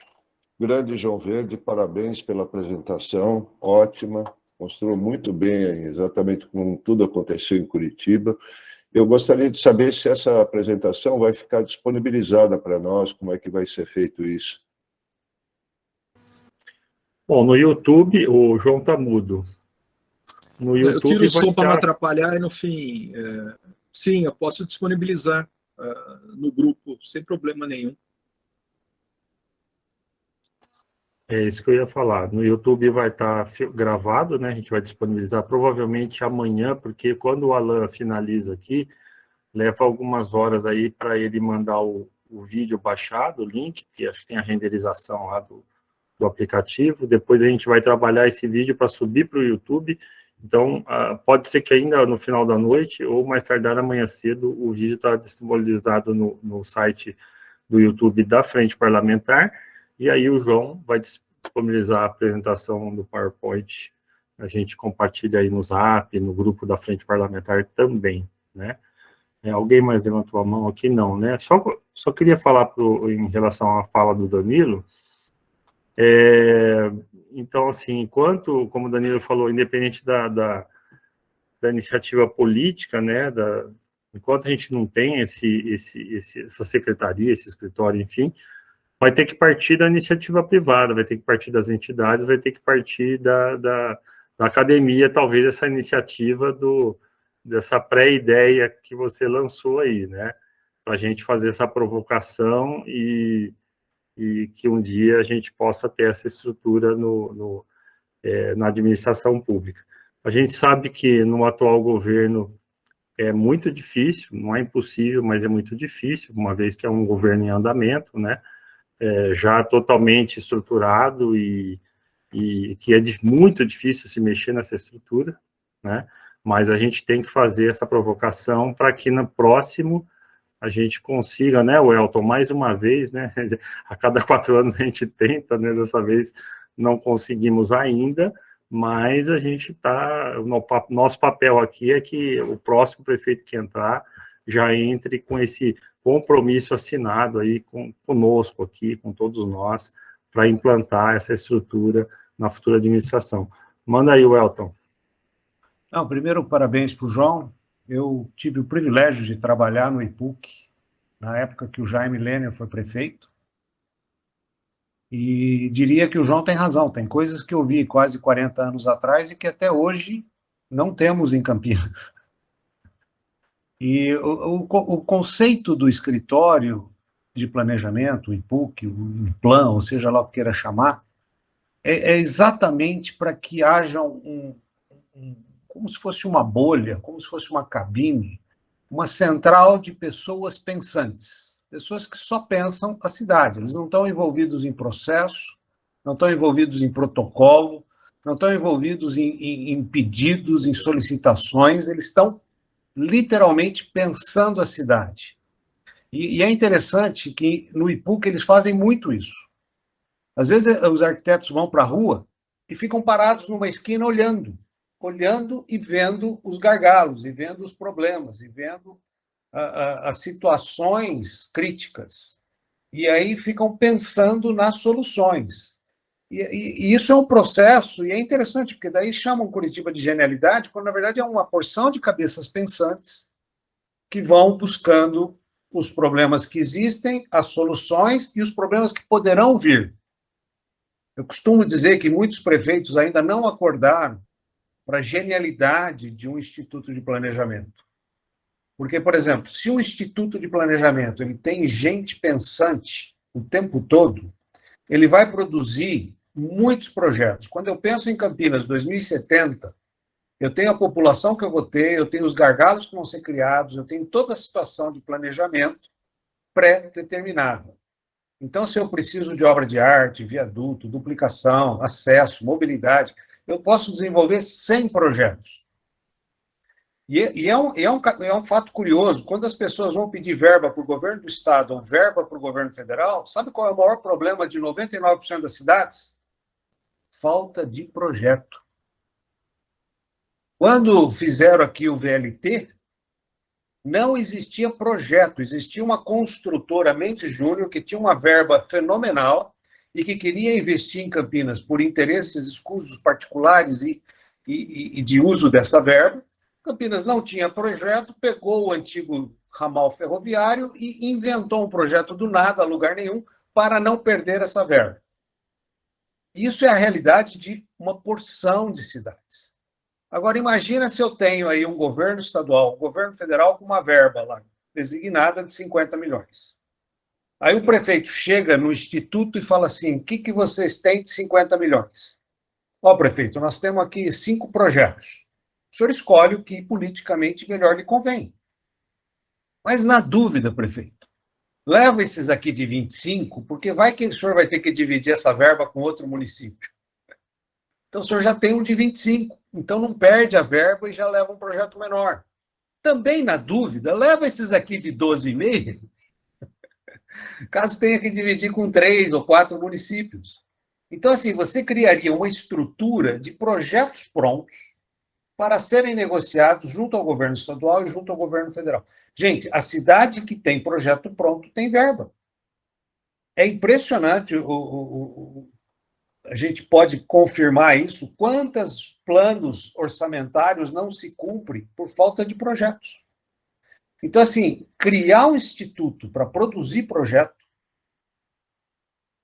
Grande João Verde, parabéns pela apresentação, ótima, mostrou muito bem exatamente como tudo aconteceu em Curitiba. Eu gostaria de saber se essa apresentação vai ficar disponibilizada para nós, como é que vai ser feito isso. Bom, no YouTube, o João está mudo. No YouTube, eu tiro o som para não atrapalhar, e no fim, sim, eu posso disponibilizar no grupo, sem problema nenhum. É isso que eu ia falar. No YouTube vai estar gravado, né? A gente vai disponibilizar provavelmente amanhã, porque quando o Alan finaliza aqui, leva algumas horas aí para ele mandar o vídeo baixado, o link, que acho que tem a renderização lá do aplicativo. Depois a gente vai trabalhar esse vídeo para subir para o YouTube, Então, pode ser que ainda no final da noite, ou mais tardar amanhã cedo, o vídeo está disponibilizado no site do YouTube da Frente Parlamentar, e aí o João vai disponibilizar a apresentação do PowerPoint, a gente compartilha aí no Zap, no grupo da Frente Parlamentar também, né? Alguém mais levantou a mão aqui? Não, né? Só queria falar em relação à fala do Danilo. Então, assim, como o Danilo falou, independente da iniciativa política, né, enquanto a gente não tem essa secretaria, esse escritório, enfim, vai ter que partir da iniciativa privada, vai ter que partir das entidades, vai ter que partir da academia, talvez, essa iniciativa dessa pré-ideia que você lançou aí, né, para a gente fazer essa provocação e que um dia a gente possa ter essa estrutura na administração pública. A gente sabe que no atual governo é muito difícil, não é impossível, mas é muito difícil, uma vez que é um governo em andamento, né, já totalmente estruturado e que é muito difícil se mexer nessa estrutura, né, mas a gente tem que fazer essa provocação para que no próximo a gente consiga, né, o Elton, mais uma vez, né, a cada 4 anos a gente tenta, né, dessa vez não conseguimos ainda, mas a gente nosso papel aqui é que o próximo prefeito que entrar já entre com esse compromisso assinado aí conosco aqui, com todos nós, para implantar essa estrutura na futura administração. Manda aí, Elton. Não, primeiro, parabéns para o João. Eu tive o privilégio de trabalhar no IPUC, na época que o Jaime Lerner foi prefeito, e diria que o João tem razão, tem coisas que eu vi quase 40 anos atrás e que até hoje não temos em Campinas. E o conceito do escritório de planejamento, o IPUC, o IPLAN, ou seja lá o que queira chamar, é exatamente para que haja como se fosse uma bolha, como se fosse uma cabine, uma central de pessoas pensantes, pessoas que só pensam a cidade. Eles não estão envolvidos em processo, não estão envolvidos em protocolo, não estão envolvidos em pedidos, em solicitações, eles estão literalmente pensando a cidade. E é interessante que no IPUC eles fazem muito isso. Às vezes os arquitetos vão para a rua e ficam parados numa esquina olhando e vendo os gargalos, e vendo os problemas, e vendo as situações críticas. E aí ficam pensando nas soluções. E isso é um processo, e é interessante, porque daí chamam Curitiba de genialidade, quando na verdade é uma porção de cabeças pensantes que vão buscando os problemas que existem, as soluções e os problemas que poderão vir. Eu costumo dizer que muitos prefeitos ainda não acordaram para a genialidade de um instituto de planejamento. Porque, por exemplo, se um instituto de planejamento ele tem gente pensante o tempo todo, ele vai produzir muitos projetos. Quando eu penso em Campinas 2070, eu tenho a população que eu vou ter, eu tenho os gargalos que vão ser criados, eu tenho toda a situação de planejamento pré-determinada. Então, se eu preciso de obra de arte, viaduto, duplicação, acesso, mobilidade, eu posso desenvolver 100 projetos. E é um fato curioso, quando as pessoas vão pedir verba para o governo do estado ou verba para o governo federal, sabe qual é o maior problema de 99% das cidades? Falta de projeto. Quando fizeram aqui o VLT, não existia projeto, existia uma construtora, Mendes Júnior, que tinha uma verba fenomenal e que queria investir em Campinas por interesses escusos particulares e de uso dessa verba. Campinas não tinha projeto, pegou o antigo ramal ferroviário e inventou um projeto do nada, a lugar nenhum, para não perder essa verba. Isso é a realidade de uma porção de cidades. Agora, imagina se eu tenho aí um governo estadual, um governo federal com uma verba lá, designada de 50 milhões. Aí o prefeito chega no instituto e fala assim, o que vocês têm de 50 milhões? Ó, prefeito, nós temos aqui 5 projetos. O senhor escolhe o que politicamente melhor lhe convém. Mas na dúvida, prefeito, leva esses aqui de 25, porque vai que o senhor vai ter que dividir essa verba com outro município. Então o senhor já tem um de 25, Então não perde a verba e já leva um projeto menor. Também, na dúvida, leva esses aqui de 12,5, caso tenha que dividir com 3 ou 4 municípios. Então, assim, você criaria uma estrutura de projetos prontos para serem negociados junto ao governo estadual e junto ao governo federal. Gente, a cidade que tem projeto pronto tem verba. É impressionante, a gente pode confirmar isso, quantos planos orçamentários não se cumprem por falta de projetos. Então, assim, criar um instituto para produzir projeto,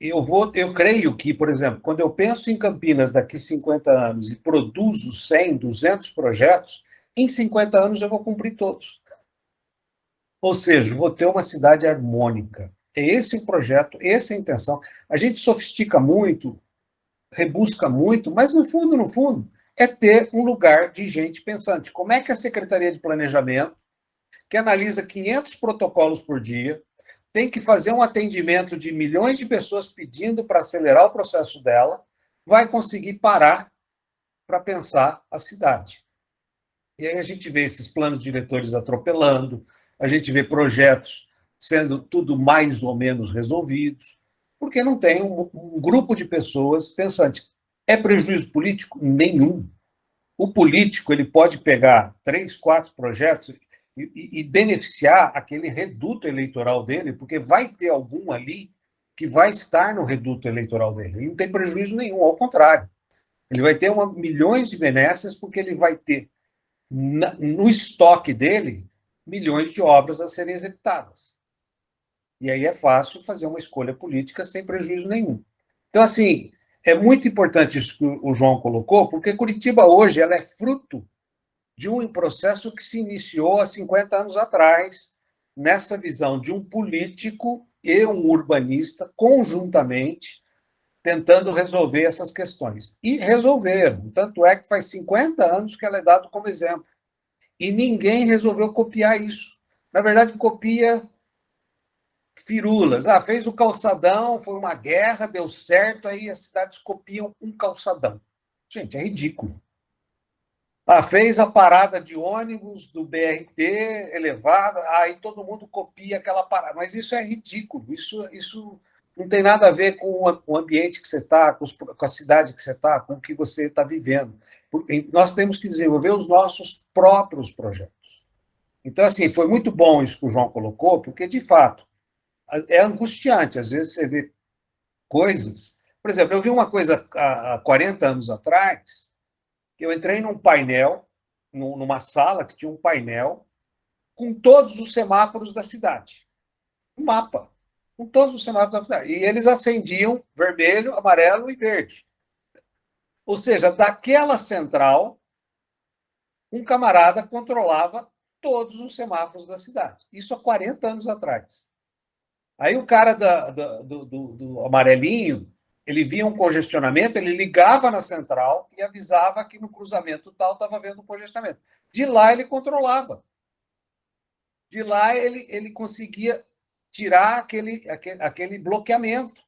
eu creio que, por exemplo, quando eu penso em Campinas daqui 50 anos e produzo 100, 200 projetos, em 50 anos eu vou cumprir todos. Ou seja, vou ter uma cidade harmônica. É esse o projeto, essa é a intenção. A gente sofistica muito, rebusca muito, mas no fundo, é ter um lugar de gente pensante. Como é que a Secretaria de Planejamento, que analisa 500 protocolos por dia, tem que fazer um atendimento de milhões de pessoas pedindo para acelerar o processo dela, vai conseguir parar para pensar a cidade. E aí a gente vê esses planos diretores atropelando, a gente vê projetos sendo tudo mais ou menos resolvidos, porque não tem um grupo de pessoas pensantes. É prejuízo político? Nenhum. O político ele pode pegar 3, 4 projetos e beneficiar aquele reduto eleitoral dele, porque vai ter algum ali que vai estar no reduto eleitoral dele. Ele não tem prejuízo nenhum, ao contrário. Ele vai ter milhões de benesses, porque ele vai ter no estoque dele milhões de obras a serem executadas. E aí é fácil fazer uma escolha política sem prejuízo nenhum. Então, assim, é muito importante isso que o João colocou, porque Curitiba hoje ela é fruto de um processo que se iniciou há 50 anos atrás, nessa visão de um político e um urbanista conjuntamente tentando resolver essas questões. E resolveram. Tanto é que faz 50 anos que ela é dada como exemplo. E ninguém resolveu copiar isso. Na verdade, copia firulas. Fez o calçadão, foi uma guerra, deu certo, aí as cidades copiam um calçadão. Gente, é ridículo. Fez a parada de ônibus do BRT elevada, aí todo mundo copia aquela parada. Mas isso é ridículo, isso não tem nada a ver com o ambiente que você está, com a cidade que você está, com o que você está vivendo. Nós temos que desenvolver os nossos próprios projetos. Então, assim, foi muito bom isso que o João colocou, porque, de fato, é angustiante. Às vezes você vê coisas... Por exemplo, eu vi uma coisa há 40 anos atrás, que eu entrei num painel, numa sala que tinha um painel com todos os semáforos da cidade. Um mapa, com todos os semáforos da cidade. E eles acendiam vermelho, amarelo e verde. Ou seja, daquela central, um camarada controlava todos os semáforos da cidade. Isso há 40 anos atrás. Aí o cara do amarelinho, ele via um congestionamento, ele ligava na central e avisava que no cruzamento tal estava havendo um congestionamento. De lá ele controlava. De lá ele conseguia tirar aquele bloqueamento.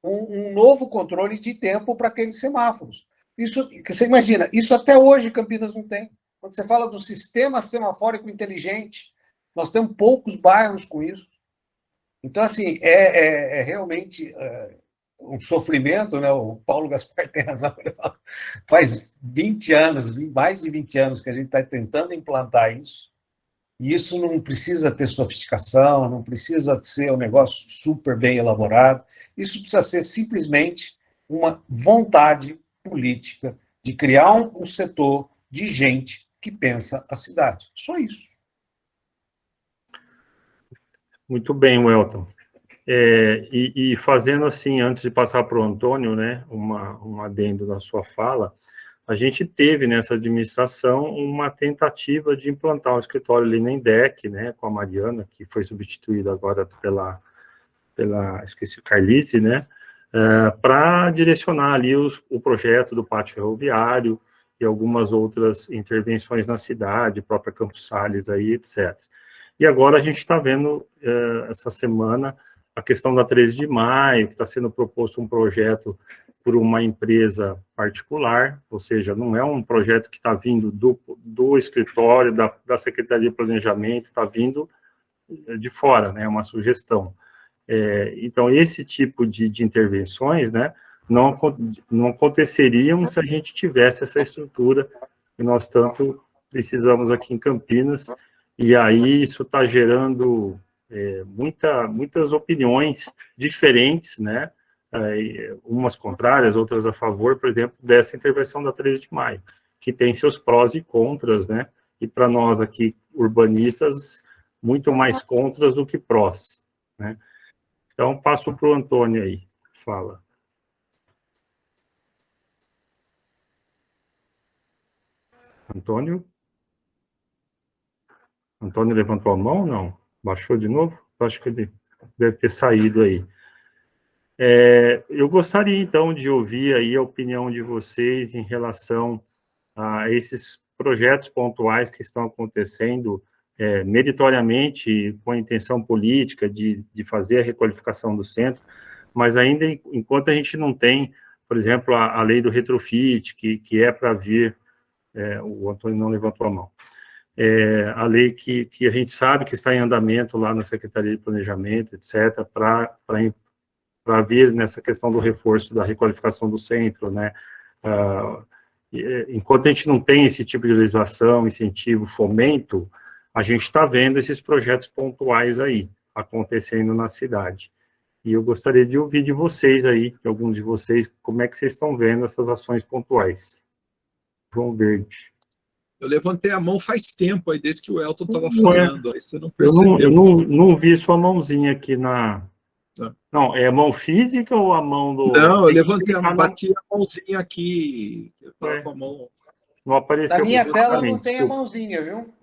Um novo controle de tempo para aqueles semáforos. Isso, você imagina, isso até hoje Campinas não tem. Quando você fala do sistema semafórico inteligente, nós temos poucos bairros com isso. Então, assim, é realmente um sofrimento, né? O Paulo Gaspar tem razão. Faz 20 anos, mais de 20 anos que a gente está tentando implantar isso. E isso não precisa ter sofisticação, não precisa ser um negócio super bem elaborado. Isso precisa ser simplesmente uma vontade política de criar um setor de gente que pensa a cidade. Só isso. Muito bem, Welton. E fazendo assim, antes de passar para o Antônio, né, um adendo na sua fala, a gente teve nessa administração uma tentativa de implantar um escritório ali na INDEC, né, com a Mariana, que foi substituída agora pela esqueci, Carlice, né, para direcionar ali o projeto do pátio ferroviário e algumas outras intervenções na cidade, própria Campos Sales aí, etc. E agora a gente está vendo, essa semana, a questão da 13 de maio, que está sendo proposto um projeto por uma empresa particular, ou seja, não é um projeto que está vindo do escritório, da Secretaria de Planejamento, está vindo de fora, né, uma sugestão. Então, esse tipo de intervenções, né, não aconteceriam se a gente tivesse essa estrutura que nós tanto precisamos aqui em Campinas, e aí isso está gerando muitas opiniões diferentes, né, umas contrárias, outras a favor, por exemplo, dessa intervenção da 13 de maio, que tem seus prós e contras, né, e para nós aqui, urbanistas, muito mais contras do que prós, né. Então, passo para o Antônio aí, fala. Antônio? Antônio levantou a mão? Não. Baixou de novo? Acho que ele deve ter saído aí. Eu gostaria, então, de ouvir aí a opinião de vocês em relação a esses projetos pontuais que estão acontecendo meritoriamente, com a intenção política de fazer a requalificação do centro, mas ainda enquanto a gente não tem, por exemplo, a lei do retrofit, que é para vir, o Antônio não levantou a mão, a lei que a gente sabe que está em andamento lá na Secretaria de Planejamento, etc., para vir nessa questão do reforço da requalificação do centro, né? Enquanto a gente não tem esse tipo de legislação, incentivo, fomento, a gente está vendo esses projetos pontuais aí, acontecendo na cidade. E eu gostaria de ouvir de vocês aí, de alguns de vocês, como é que vocês estão vendo essas ações pontuais. João Verde. Eu levantei a mão faz tempo, aí desde que o Elton estava falando, aí você não Eu percebeu. não vi sua mãozinha aqui na... Não, é a mão física ou a mão do... Não, eu levantei a mão, bati a mãozinha aqui, eu tava com a mão... Não apareceu. Na minha tela não tem a mãozinha, viu?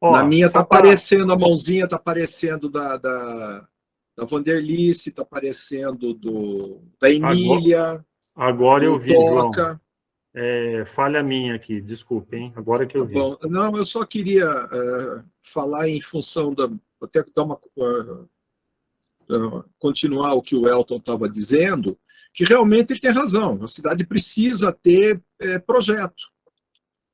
Na minha tá aparecendo a mãozinha, tá aparecendo da Vanderlice, tá aparecendo da Emília. Agora eu vi, Toca. João. Falha minha aqui, desculpe, hein? Agora que eu vi. Bom, não, eu só queria falar em função da... Até dar uma... continuar o que o Elton estava dizendo, que realmente ele tem razão, a cidade precisa ter projeto.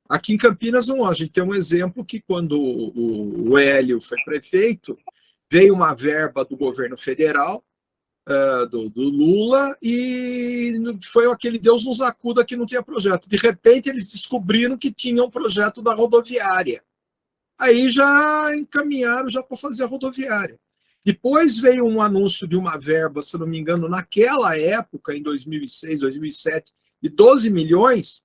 Aqui em Campinas, não, a gente tem um exemplo que quando o Hélio foi prefeito, veio uma verba do governo federal, do Lula, e foi aquele Deus nos acuda que não tinha projeto. De repente, eles descobriram que tinha um projeto da rodoviária. Aí já encaminharam já para fazer a rodoviária. Depois veio um anúncio de uma verba, se não me engano, naquela época, em 2006, 2007, de 12 milhões,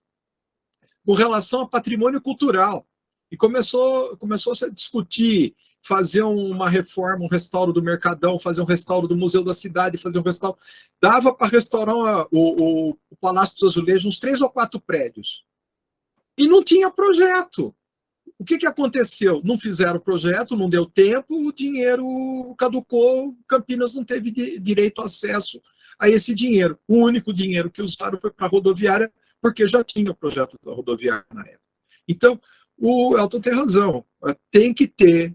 com relação a patrimônio cultural. E começou a se discutir, fazer uma reforma, um restauro do Mercadão, fazer um restauro do Museu da Cidade, fazer um restauro... Dava para restaurar o Palácio dos Azulejos, uns 3 ou 4 prédios. E não tinha projeto. O que aconteceu? Não fizeram o projeto, não deu tempo, o dinheiro caducou, Campinas não teve direito a acesso a esse dinheiro. O único dinheiro que usaram foi para a rodoviária, porque já tinha o projeto da rodoviária na época. Então, o Elton tem razão, tem que ter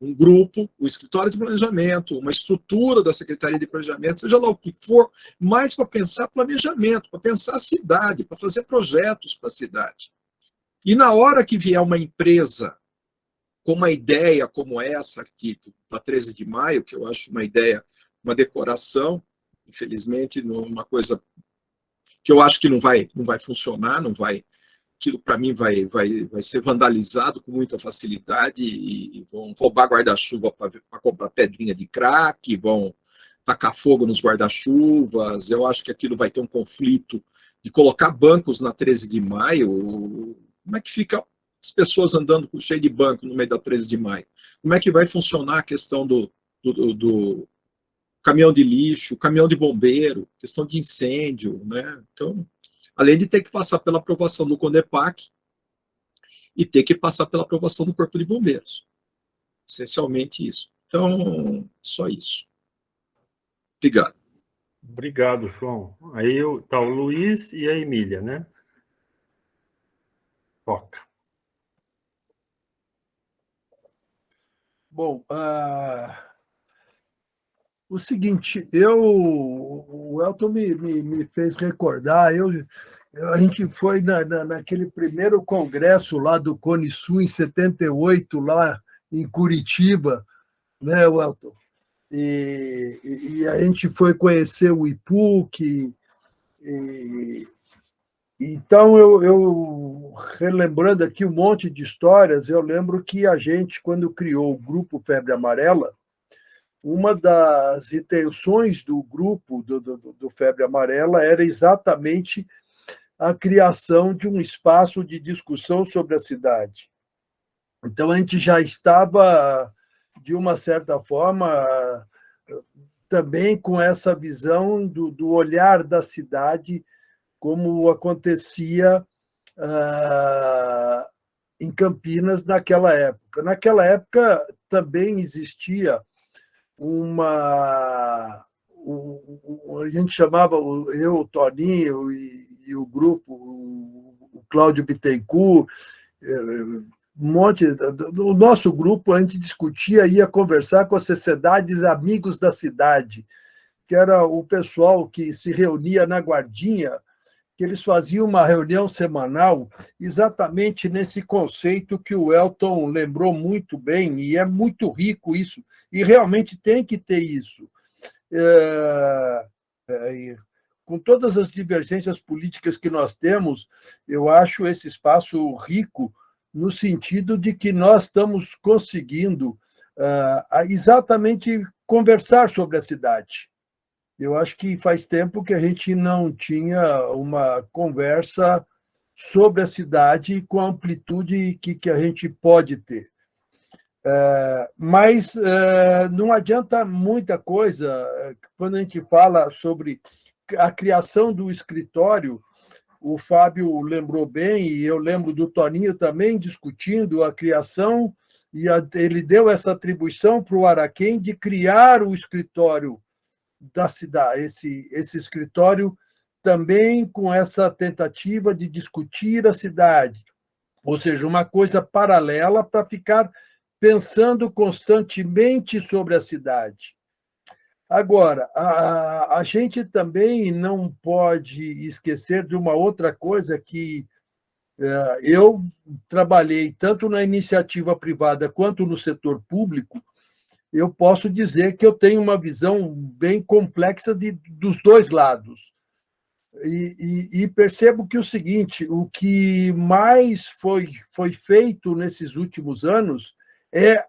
um grupo, o escritório de planejamento, uma estrutura da Secretaria de Planejamento, seja lá o que for, mais para pensar planejamento, para pensar a cidade, para fazer projetos para a cidade. E na hora que vier uma empresa com uma ideia como essa aqui, da 13 de maio, que eu acho uma ideia, uma decoração, infelizmente, uma coisa que eu acho que não vai funcionar, aquilo para mim vai ser vandalizado com muita facilidade e vão roubar guarda-chuva para comprar pedrinha de crack, vão tacar fogo nos guarda-chuvas. Eu acho que aquilo vai ter um conflito de colocar bancos na 13 de maio. Como é que fica as pessoas andando cheio de banco no meio da 13 de maio? Como é que vai funcionar a questão do caminhão de lixo, caminhão de bombeiro, questão de incêndio, né? Então, além de ter que passar pela aprovação do CONEPAC e ter que passar pela aprovação do Corpo de Bombeiros. Essencialmente isso. Então, só isso. Obrigado. Obrigado, João. Aí está o Luiz e a Emília, né? Toca. Bom, o seguinte, o Elton me fez recordar, a gente foi naquele primeiro congresso lá do Cone Sul, em 78, lá em Curitiba, né, Elton? E a gente foi conhecer o IPUC, então, eu relembrando aqui um monte de histórias, eu lembro que a gente, quando criou o Grupo Febre Amarela, uma das intenções do grupo do Febre Amarela era exatamente a criação de um espaço de discussão sobre a cidade. Então, a gente já estava, de uma certa forma, também com essa visão do olhar da cidade, como acontecia em Campinas naquela época. Naquela época também existia a gente chamava, eu, o Toninho e o grupo, o Cláudio Bittencourt, o nosso grupo, a gente discutia, ia conversar com as sociedades Amigos da Cidade, que era o pessoal que se reunia na Guardinha, que eles faziam uma reunião semanal exatamente nesse conceito que o Elton lembrou muito bem, e é muito rico isso, e realmente tem que ter isso. Com todas as divergências políticas que nós temos, eu acho esse espaço rico no sentido de que nós estamos conseguindo exatamente conversar sobre a cidade. Eu acho que faz tempo que a gente não tinha uma conversa sobre a cidade com a amplitude que a gente pode ter. Mas não adianta muita coisa quando a gente fala sobre a criação do escritório. O Fábio lembrou bem, e eu lembro do Toninho também discutindo a criação, e ele deu essa atribuição para o Araquém de criar o escritório da cidade, esse escritório também com essa tentativa de discutir a cidade, ou seja, uma coisa paralela para ficar pensando constantemente sobre a cidade. Agora, a gente também não pode esquecer de uma outra coisa que eu trabalhei tanto na iniciativa privada quanto no setor público. Eu posso dizer que eu tenho uma visão bem complexa dos dois lados. E percebo que o seguinte, o que mais foi feito nesses últimos anos é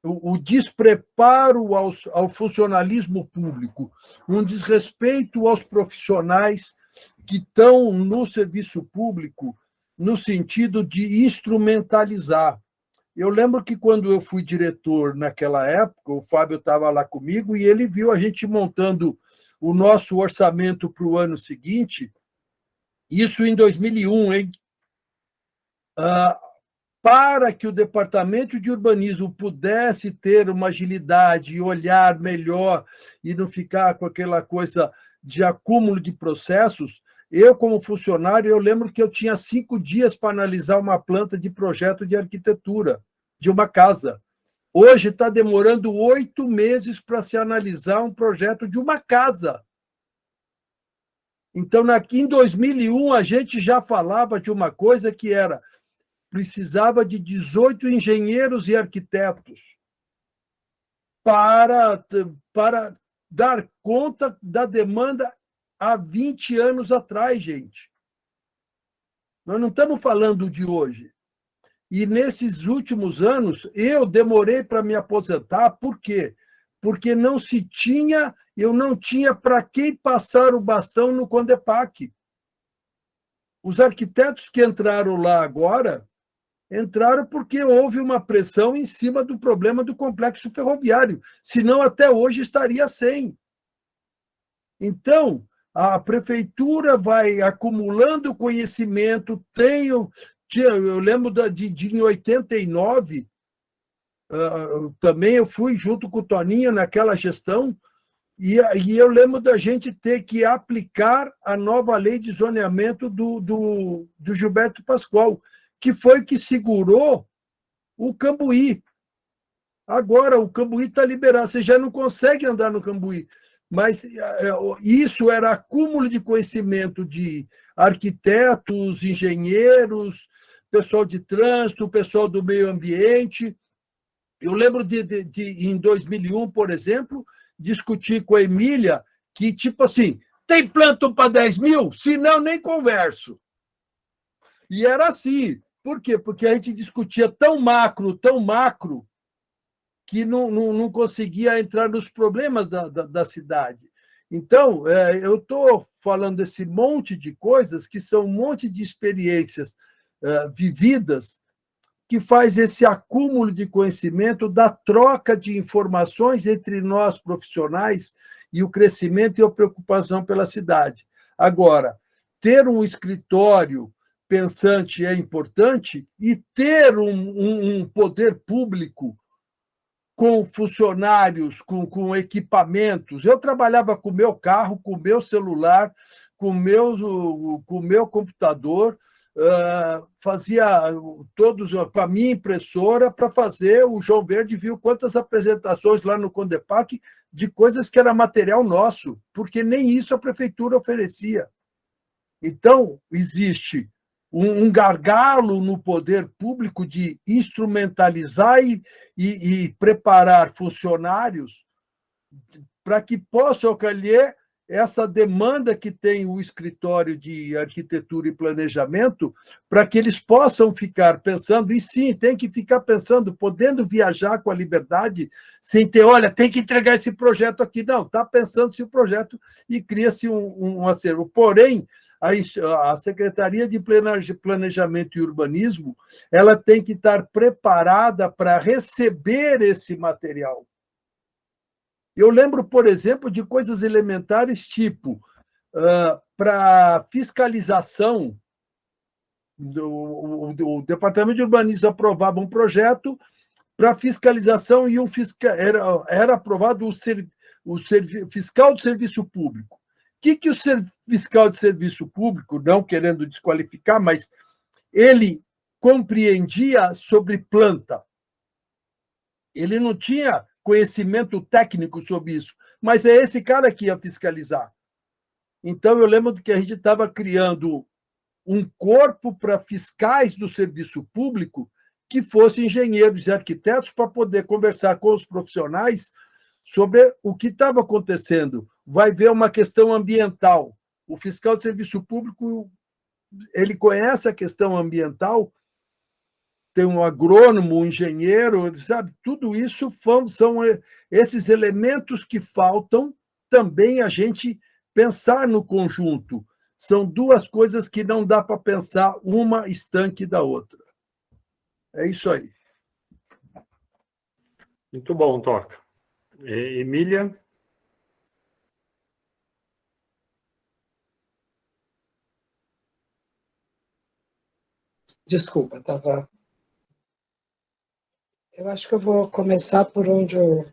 o despreparo ao funcionalismo público, um desrespeito aos profissionais que estão no serviço público no sentido de instrumentalizar. Eu lembro que quando eu fui diretor naquela época, o Fábio estava lá comigo e ele viu a gente montando o nosso orçamento para o ano seguinte, isso em 2001, hein? Para que o Departamento de Urbanismo pudesse ter uma agilidade e olhar melhor e não ficar com aquela coisa de acúmulo de processos, eu, como funcionário, eu lembro que eu tinha 5 dias para analisar uma planta de projeto de arquitetura de uma casa. Hoje está demorando 8 meses para se analisar um projeto de uma casa. Então, em 2001, a gente já falava de uma coisa que precisava de 18 engenheiros e arquitetos para dar conta da demanda há 20 anos atrás, gente. Nós não estamos falando de hoje. E nesses últimos anos, eu demorei para me aposentar. Por quê? Porque eu não tinha para quem passar o bastão no Condepac. Os arquitetos que entraram lá agora, entraram porque houve uma pressão em cima do problema do complexo ferroviário. Senão, até hoje, estaria sem. Então, a prefeitura vai acumulando conhecimento. Eu lembro em 89, também eu fui junto com o Toninho naquela gestão, e eu lembro da gente ter que aplicar a nova lei de zoneamento do Gilberto Pascoal, que foi que segurou o Cambuí. Agora, o Cambuí está liberado, você já não consegue andar no Cambuí. Mas isso era acúmulo de conhecimento de arquitetos, engenheiros, pessoal de trânsito, pessoal do meio ambiente. Eu lembro em 2001, por exemplo, discutir com a Emília que, tipo assim, tem planta para 10 mil? Se não, nem converso. E era assim. Por quê? Porque a gente discutia tão macro, que não conseguia entrar nos problemas da cidade. Então, eu estou falando desse monte de coisas que são um monte de experiências vividas que faz esse acúmulo de conhecimento da troca de informações entre nós profissionais e o crescimento e a preocupação pela cidade. Agora, ter um escritório pensante é importante e ter um poder público com funcionários, com equipamentos. Eu trabalhava com o meu carro, com o meu celular, com o meu computador, fazia todos com a minha impressora para fazer. O João Verde viu quantas apresentações lá no Condepac de coisas que era material nosso, porque nem isso a prefeitura oferecia. Então, existe um gargalo no poder público de instrumentalizar e preparar funcionários para que possam acolher essa demanda que tem o escritório de arquitetura e planejamento, para que eles possam ficar pensando, e sim, tem que ficar pensando, podendo viajar com a liberdade, sem ter, olha, tem que entregar esse projeto aqui. Não, está pensando-se o projeto e cria-se um acervo. Porém, a Secretaria de Planejamento e Urbanismo, ela tem que estar preparada para receber esse material. Eu lembro, por exemplo, de coisas elementares, tipo, para fiscalização, o Departamento de Urbanismo aprovava um projeto para fiscalização e era aprovado o fiscal do serviço público. O que o fiscal de serviço público, não querendo desqualificar, mas ele compreendia sobre planta. Ele não tinha conhecimento técnico sobre isso, mas é esse cara que ia fiscalizar. Então, eu lembro que a gente estava criando um corpo para fiscais do serviço público que fossem engenheiros e arquitetos para poder conversar com os profissionais sobre o que estava acontecendo. Vai ver uma questão ambiental. O fiscal de serviço público, ele conhece a questão ambiental, tem um agrônomo, um engenheiro, sabe? Tudo isso são esses elementos que faltam também a gente pensar no conjunto. São duas coisas que não dá para pensar uma estanque da outra. É isso aí. Muito bom, Toca. Emília? Desculpa, estava... Eu acho que eu vou começar por onde o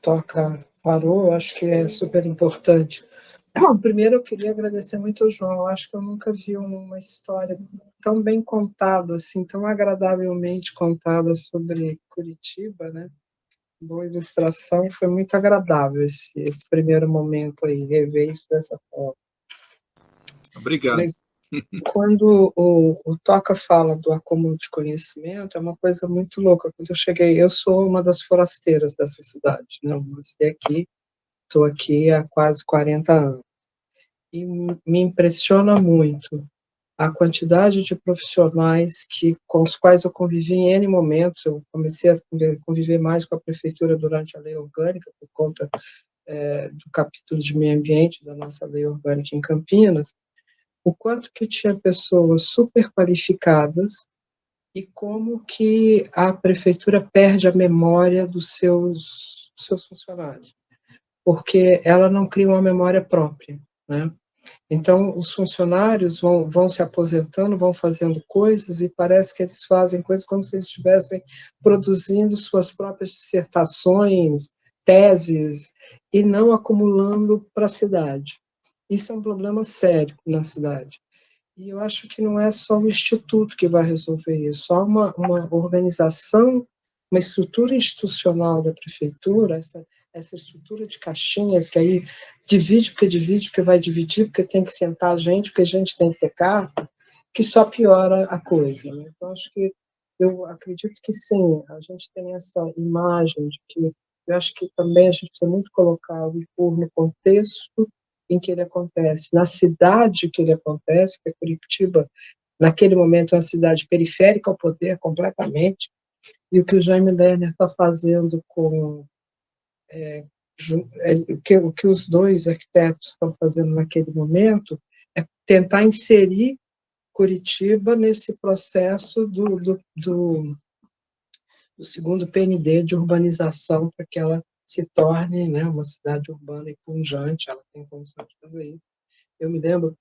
Toca parou, eu acho que é super importante. Primeiro, eu queria agradecer muito ao João, eu acho que eu nunca vi uma história tão bem contada, assim, tão agradavelmente contada sobre Curitiba, né? Boa ilustração, foi muito agradável esse primeiro momento aí, rever isso dessa forma. Obrigado. Mas, quando o Toca fala do acúmulo de conhecimento, é uma coisa muito louca. Quando eu cheguei, eu sou uma das forasteiras dessa cidade, né? Eu nasci aqui, estou aqui há quase 40 anos. E me impressiona muito a quantidade de profissionais com os quais eu convivi em N momentos. Eu comecei a conviver mais com a prefeitura durante a lei orgânica, por conta do capítulo de meio ambiente da nossa lei orgânica em Campinas, o quanto que tinha pessoas super qualificadas e como que a prefeitura perde a memória dos seus funcionários, porque ela não cria uma memória própria, né? Então, os funcionários vão se aposentando, vão fazendo coisas e parece que eles fazem coisas como se eles estivessem produzindo suas próprias dissertações, teses, e não acumulando para a cidade. Isso é um problema sério na cidade. E eu acho que não é só o Instituto que vai resolver isso, há uma organização, uma estrutura institucional da prefeitura, essa estrutura de caixinhas, que aí divide, porque vai dividir, porque tem que sentar a gente, porque a gente tem que ter carro, que só piora a coisa, né? Então, acho que eu acredito que sim, a gente tem essa imagem de que eu acho que também a gente precisa muito colocar o IPUR no contexto em que ele acontece, na cidade que ele acontece, que é Curitiba, naquele momento é uma cidade periférica ao poder completamente, e o que o Jaime Lerner está fazendo com o que os dois arquitetos estão fazendo naquele momento é tentar inserir Curitiba nesse processo do segundo PND de urbanização, para que ela se torne, né, uma cidade urbana e pujante, ela tem condições de fazer isso. Eu me lembro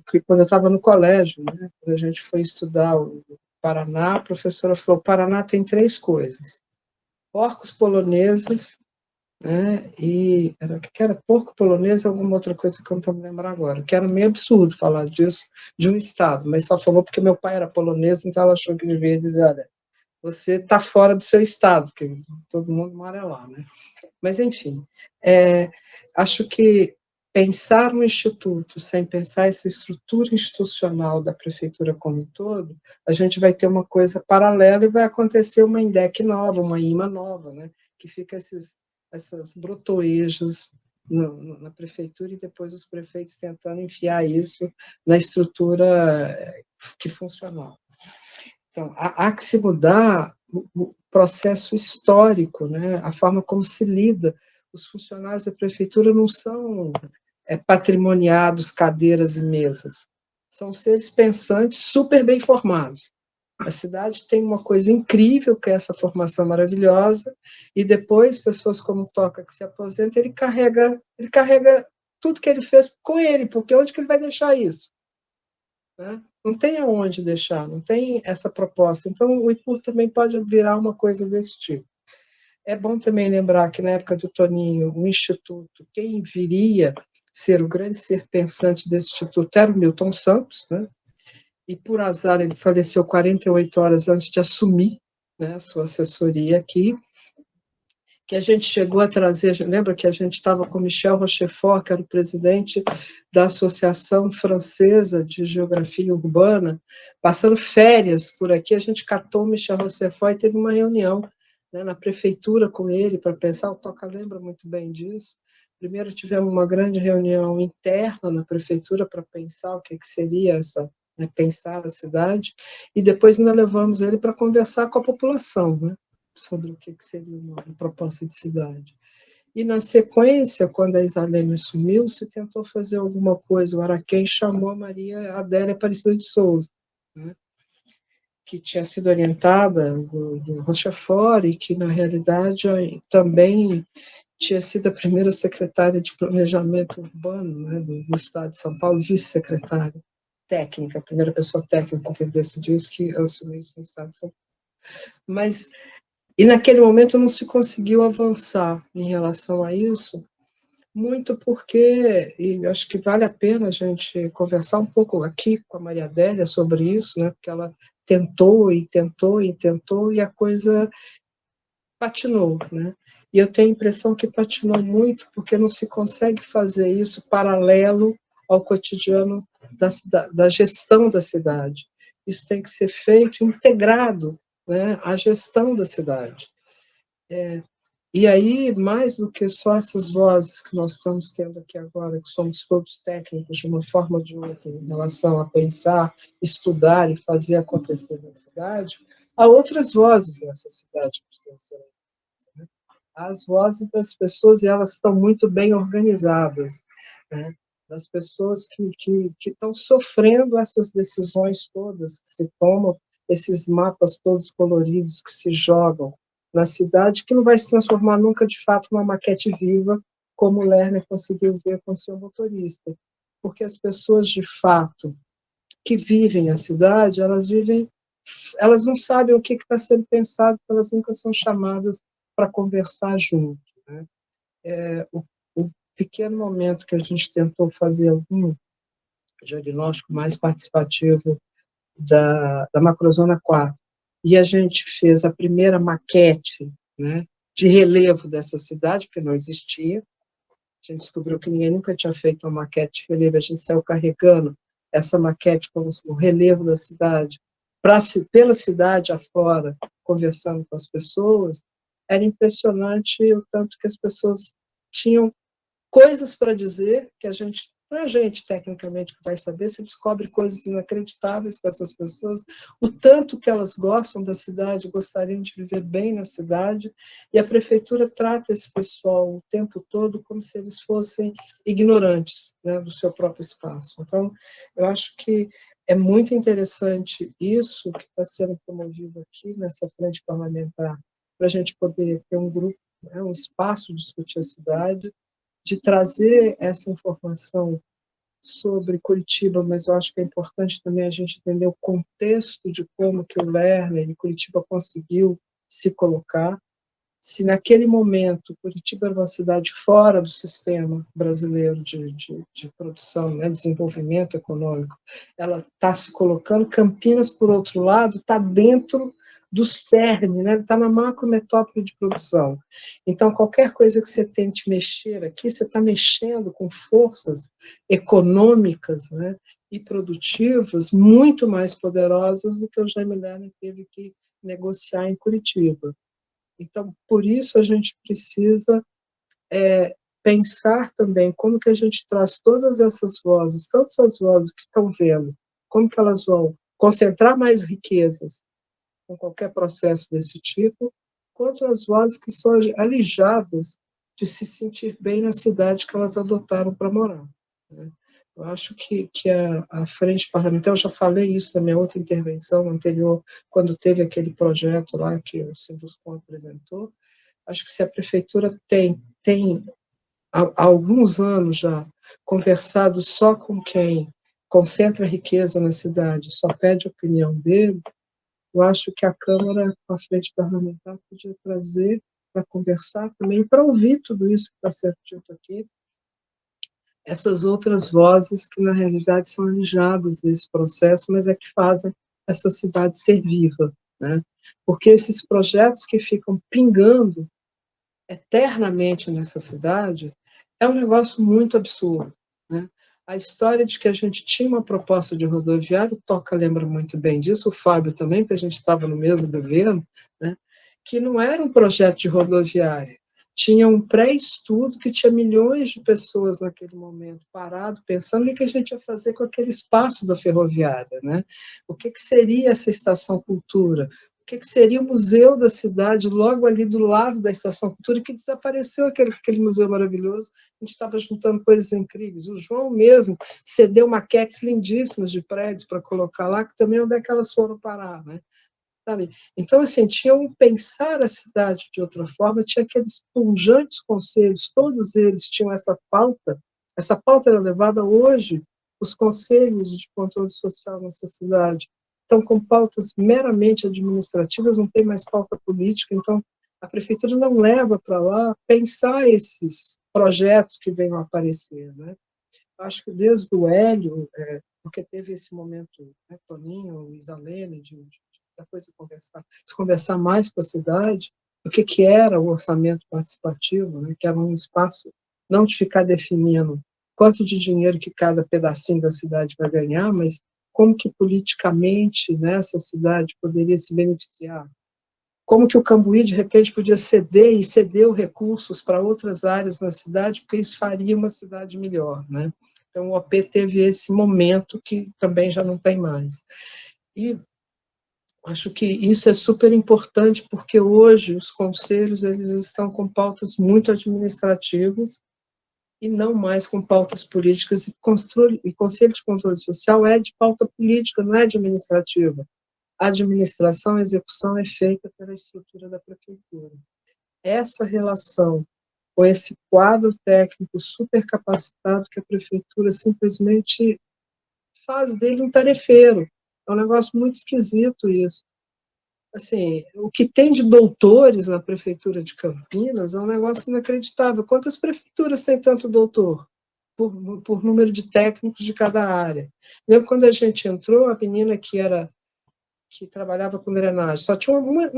que quando eu estava no colégio, né, quando a gente foi estudar o Paraná, a professora falou: o Paraná tem 3 coisas: porcos poloneses, né, e era porco polonês e alguma outra coisa que eu não estou me lembrando agora, que era meio absurdo falar disso de um estado, mas só falou porque meu pai era polonês, então ela achou que devia dizer: olha, você está fora do seu estado, porque todo mundo mora lá, né? Mas, enfim, acho que pensar no Instituto sem pensar essa estrutura institucional da prefeitura como um todo, a gente vai ter uma coisa paralela e vai acontecer uma INDEC nova, uma IMA nova, né? Que fica essas brotoejas na prefeitura e depois os prefeitos tentando enfiar isso na estrutura que funcionou. Então, há que se mudar o processo histórico, né? A forma como se lida. Os funcionários da prefeitura não são patrimoniados, cadeiras e mesas. São seres pensantes super bem formados. A cidade tem uma coisa incrível, que é essa formação maravilhosa, e depois, pessoas como o Toca, que se aposenta, ele carrega tudo que ele fez com ele, porque onde que ele vai deixar isso? Né? Não tem aonde deixar, não tem essa proposta. Então, o IPUR também pode virar uma coisa desse tipo. É bom também lembrar que, na época do Toninho, o Instituto, quem viria ser o grande ser pensante desse Instituto era o Milton Santos, né? E, por azar, ele faleceu 48 horas antes de assumir, né, a sua assessoria aqui, que a gente chegou a trazer, lembra que a gente estava com Michel Rochefort, que era o presidente da Associação Francesa de Geografia Urbana, passando férias por aqui, a gente catou o Michel Rochefort e teve uma reunião, né, na prefeitura com ele, para pensar, o Toca lembra muito bem disso. Primeiro tivemos uma grande reunião interna na prefeitura para pensar o que seria essa, né, pensar a cidade, e depois ainda levamos ele para conversar com a população, né, sobre o que seria uma proposta de cidade. E, na sequência, quando a Isaleme assumiu, se tentou fazer alguma coisa. O Araquém chamou a Maria Adélia Aparecida de Souza, né, que tinha sido orientada do Rochefort e que, na realidade, também tinha sido a primeira secretária de Planejamento Urbano, né, do Estado de São Paulo, vice-secretária técnica, a primeira pessoa técnica que decidiu isso, que assumiu isso no Estado de São Paulo. Mas e naquele momento não se conseguiu avançar em relação a isso, muito porque, e acho que vale a pena a gente conversar um pouco aqui com a Maria Adélia sobre isso, né, porque ela tentou e tentou e tentou e a coisa patinou, né? E eu tenho a impressão que patinou muito porque não se consegue fazer isso paralelo ao cotidiano da gestão da cidade. Isso tem que ser feito integrado, né, à gestão da cidade. E aí, mais do que só essas vozes que nós estamos tendo aqui agora, que somos todos técnicos de uma forma ou de outra em relação a pensar, estudar e fazer acontecer na cidade, há outras vozes nessa cidade que precisam ser ouvidas, né? As vozes das pessoas, e elas estão muito bem organizadas, né? Das pessoas que estão sofrendo essas decisões todas que se tomam, esses mapas todos coloridos que se jogam na cidade, que não vai se transformar nunca, de fato, numa maquete viva, como o Lerner conseguiu ver com o seu motorista. Porque as pessoas, de fato, que vivem a cidade, elas não sabem o que está sendo pensado, elas nunca são chamadas para conversar junto, né? O pequeno momento que a gente tentou fazer algum diagnóstico mais participativo da Macrozona 4, e a gente fez a primeira maquete, né, de relevo dessa cidade, porque não existia. A gente descobriu que ninguém nunca tinha feito uma maquete de relevo, a gente saiu carregando essa maquete com o relevo da cidade, pela cidade afora, conversando com as pessoas. Era impressionante o tanto que as pessoas tinham coisas para dizer, que não é a gente, tecnicamente, que vai saber, você descobre coisas inacreditáveis com essas pessoas, o tanto que elas gostam da cidade, gostariam de viver bem na cidade, e a prefeitura trata esse pessoal o tempo todo como se eles fossem ignorantes, né, do seu próprio espaço. Então, eu acho que é muito interessante isso que está sendo promovido aqui nessa frente parlamentar, para a gente poder ter um grupo, né, um espaço de discutir a cidade, de trazer essa informação sobre Curitiba, mas eu acho que é importante também a gente entender o contexto de como que o Lerner e Curitiba conseguiu se colocar. Se naquele momento Curitiba era uma cidade fora do sistema brasileiro de produção, né, desenvolvimento econômico, ela está se colocando. Campinas, por outro lado, está dentro do cerne, né, está na macrometrópole de produção. Então, qualquer coisa que você tente mexer aqui, você está mexendo com forças econômicas, né, e produtivas muito mais poderosas do que o Jaime Lerner teve que negociar em Curitiba. Então, por isso a gente precisa pensar também como que a gente traz todas essas vozes, tanto as vozes que estão vendo, como que elas vão concentrar mais riquezas com qualquer processo desse tipo, quanto as vozes que são alijadas de se sentir bem na cidade que elas adotaram para morar, né? Eu acho que a frente parlamentar, eu já falei isso na minha outra intervenção anterior, quando teve aquele projeto lá que o Sinduscom apresentou. Acho que se a prefeitura tem há alguns anos já conversado só com quem concentra riqueza na cidade, só pede a opinião deles, eu acho que a Câmara, com a frente parlamentar, podia trazer para conversar também, para ouvir tudo isso que está sendo dito aqui, essas outras vozes que, na realidade, são alijadas desse processo, mas é que fazem essa cidade ser viva, né? Porque esses projetos que ficam pingando eternamente nessa cidade é um negócio muito absurdo, né? A história de que a gente tinha uma proposta de rodoviário, o Toca lembra muito bem disso, o Fábio também, porque a gente estava no mesmo governo, né? Que não era um projeto de rodoviária, tinha um pré-estudo que tinha milhões de pessoas naquele momento parado, pensando o que a gente ia fazer com aquele espaço da ferroviária, né? O que seria essa estação cultura? O que seria o museu da cidade, logo ali do lado da Estação Cultura, que desapareceu aquele museu maravilhoso. A gente estava juntando coisas incríveis. O João mesmo cedeu maquetes lindíssimas de prédios para colocar lá, que também onde é que elas foram parar, né? Sabe? Então, assim, tinha um pensar a cidade de outra forma, tinha aqueles pujantes conselhos, todos eles tinham essa pauta era levada hoje, os conselhos de controle social nessa cidade estão com pautas meramente administrativas, não tem mais pauta política, então a prefeitura não leva para lá pensar esses projetos que venham a aparecer, né? Acho que desde o Hélio, porque teve esse momento, né, Toninho, Isalene, de coisa conversar mais com a cidade, o que era o orçamento participativo, né, que era um espaço não de ficar definindo quanto de dinheiro que cada pedacinho da cidade vai ganhar, mas como que politicamente, né, essa cidade poderia se beneficiar. Como que o Cambuí, de repente, podia cedeu recursos para outras áreas na cidade, porque isso faria uma cidade melhor, né? Então, o OP teve esse momento que também já não tem mais. E acho que isso é super importante, porque hoje os conselhos eles estão com pautas muito administrativas e não mais com pautas políticas, e Conselho de Controle Social é de pauta política, não é administrativa. A administração, a execução é feita pela estrutura da prefeitura. Essa relação com esse quadro técnico super capacitado que a prefeitura simplesmente faz dele um tarefeiro. É um negócio muito esquisito isso. Assim, o que tem de doutores na prefeitura de Campinas é um negócio inacreditável. Quantas prefeituras tem tanto doutor? Por número de técnicos de cada área. Lembro quando a gente entrou, a menina que que trabalhava com drenagem. Só tinha uma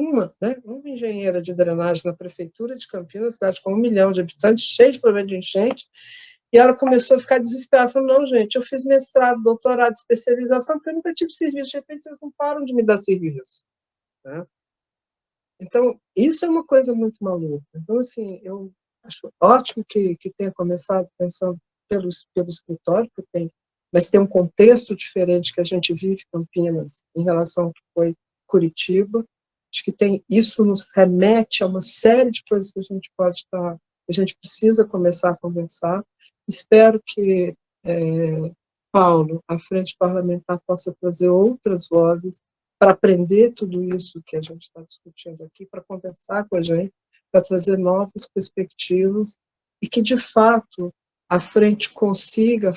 engenheira de drenagem na prefeitura de Campinas, cidade com 1 milhão de habitantes, cheia de problema de enchente, e ela começou a ficar desesperada, falou, não, gente, eu fiz mestrado, doutorado, especialização, porque eu nunca tive serviço, de repente vocês não param de me dar serviço. Né? Então, isso é uma coisa muito maluca. Então, assim, eu acho ótimo que tenha começado pensando pelo escritório, mas tem um contexto diferente que a gente vive em Campinas em relação ao que foi Curitiba. Acho que isso nos remete a uma série de coisas que a gente a gente precisa começar a conversar. Espero que Paulo, a frente parlamentar, possa trazer outras vozes para aprender tudo isso que a gente está discutindo aqui, para conversar com a gente, para trazer novas perspectivas, e que, de fato, a frente consiga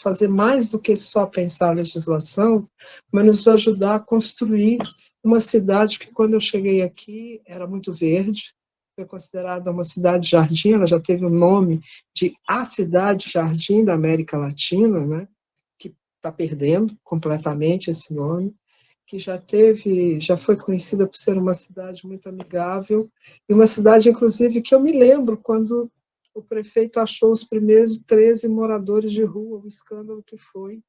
fazer mais do que só pensar a legislação, mas nos ajudar a construir uma cidade que, quando eu cheguei aqui, era muito verde, foi considerada uma cidade-jardim, ela já teve o nome de a cidade-jardim da América Latina, né, que está perdendo completamente esse nome, que já foi conhecida por ser uma cidade muito amigável, e uma cidade, inclusive, que eu me lembro quando o prefeito achou os primeiros 13 moradores de rua, o escândalo que foi,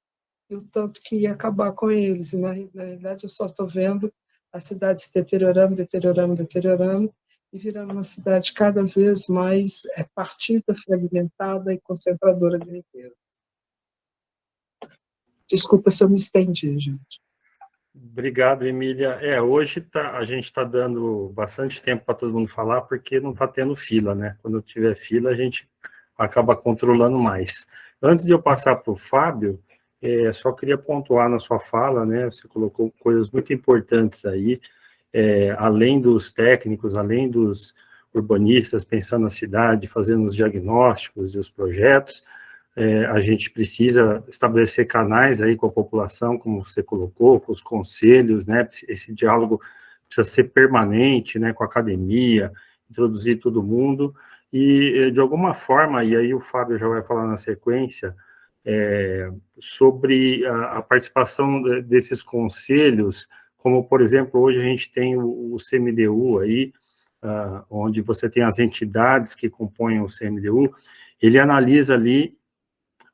e o tanto que ia acabar com eles. E, na realidade, eu só estou vendo a cidade se deteriorando, e virando uma cidade cada vez mais partida, fragmentada e concentradora de riqueza. Desculpa se eu me estendi, gente. Obrigado, Emília. Hoje a gente está dando bastante tempo para todo mundo falar, porque não está tendo fila, né? Quando tiver fila, a gente acaba controlando mais. Antes de eu passar para o Fábio, só queria pontuar na sua fala, né? Você colocou coisas muito importantes aí, além dos técnicos, além dos urbanistas pensando na cidade, fazendo os diagnósticos e os projetos, a gente precisa estabelecer canais aí com a população, como você colocou, com os conselhos, né? Esse diálogo precisa ser permanente, né? Com a academia, introduzir todo mundo, e de alguma forma, e aí o Fábio já vai falar na sequência, sobre a participação desses conselhos, como, por exemplo, hoje a gente tem o CMDU aí, onde você tem as entidades que compõem o CMDU, ele analisa ali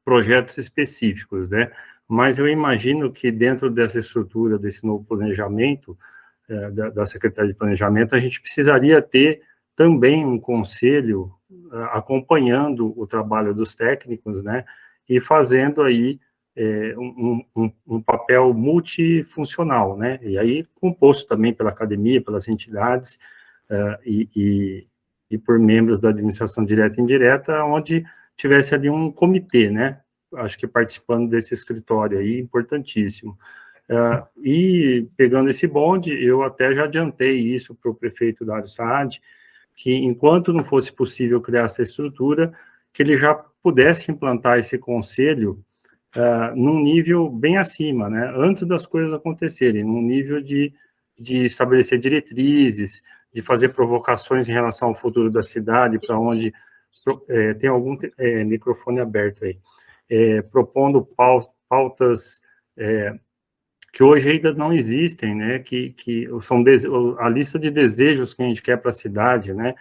projetos específicos, né? Mas eu imagino que dentro dessa estrutura, desse novo planejamento, da Secretaria de Planejamento, a gente precisaria ter também um conselho acompanhando o trabalho dos técnicos, né? E fazendo aí um papel multifuncional, né? E aí composto também pela academia, pelas entidades e por membros da administração direta e indireta, onde tivesse ali um comitê, né? Acho que participando desse escritório aí, importantíssimo. E pegando esse bonde, eu até já adiantei isso para o prefeito Dário Saad, que enquanto não fosse possível criar essa estrutura, que ele já pudesse implantar esse conselho num nível bem acima, né? Antes das coisas acontecerem, num nível de estabelecer diretrizes, de fazer provocações em relação ao futuro da cidade, para onde tem algum microfone aberto aí, propondo pautas que hoje ainda não existem, né, que são a lista de desejos que a gente quer para a cidade, né,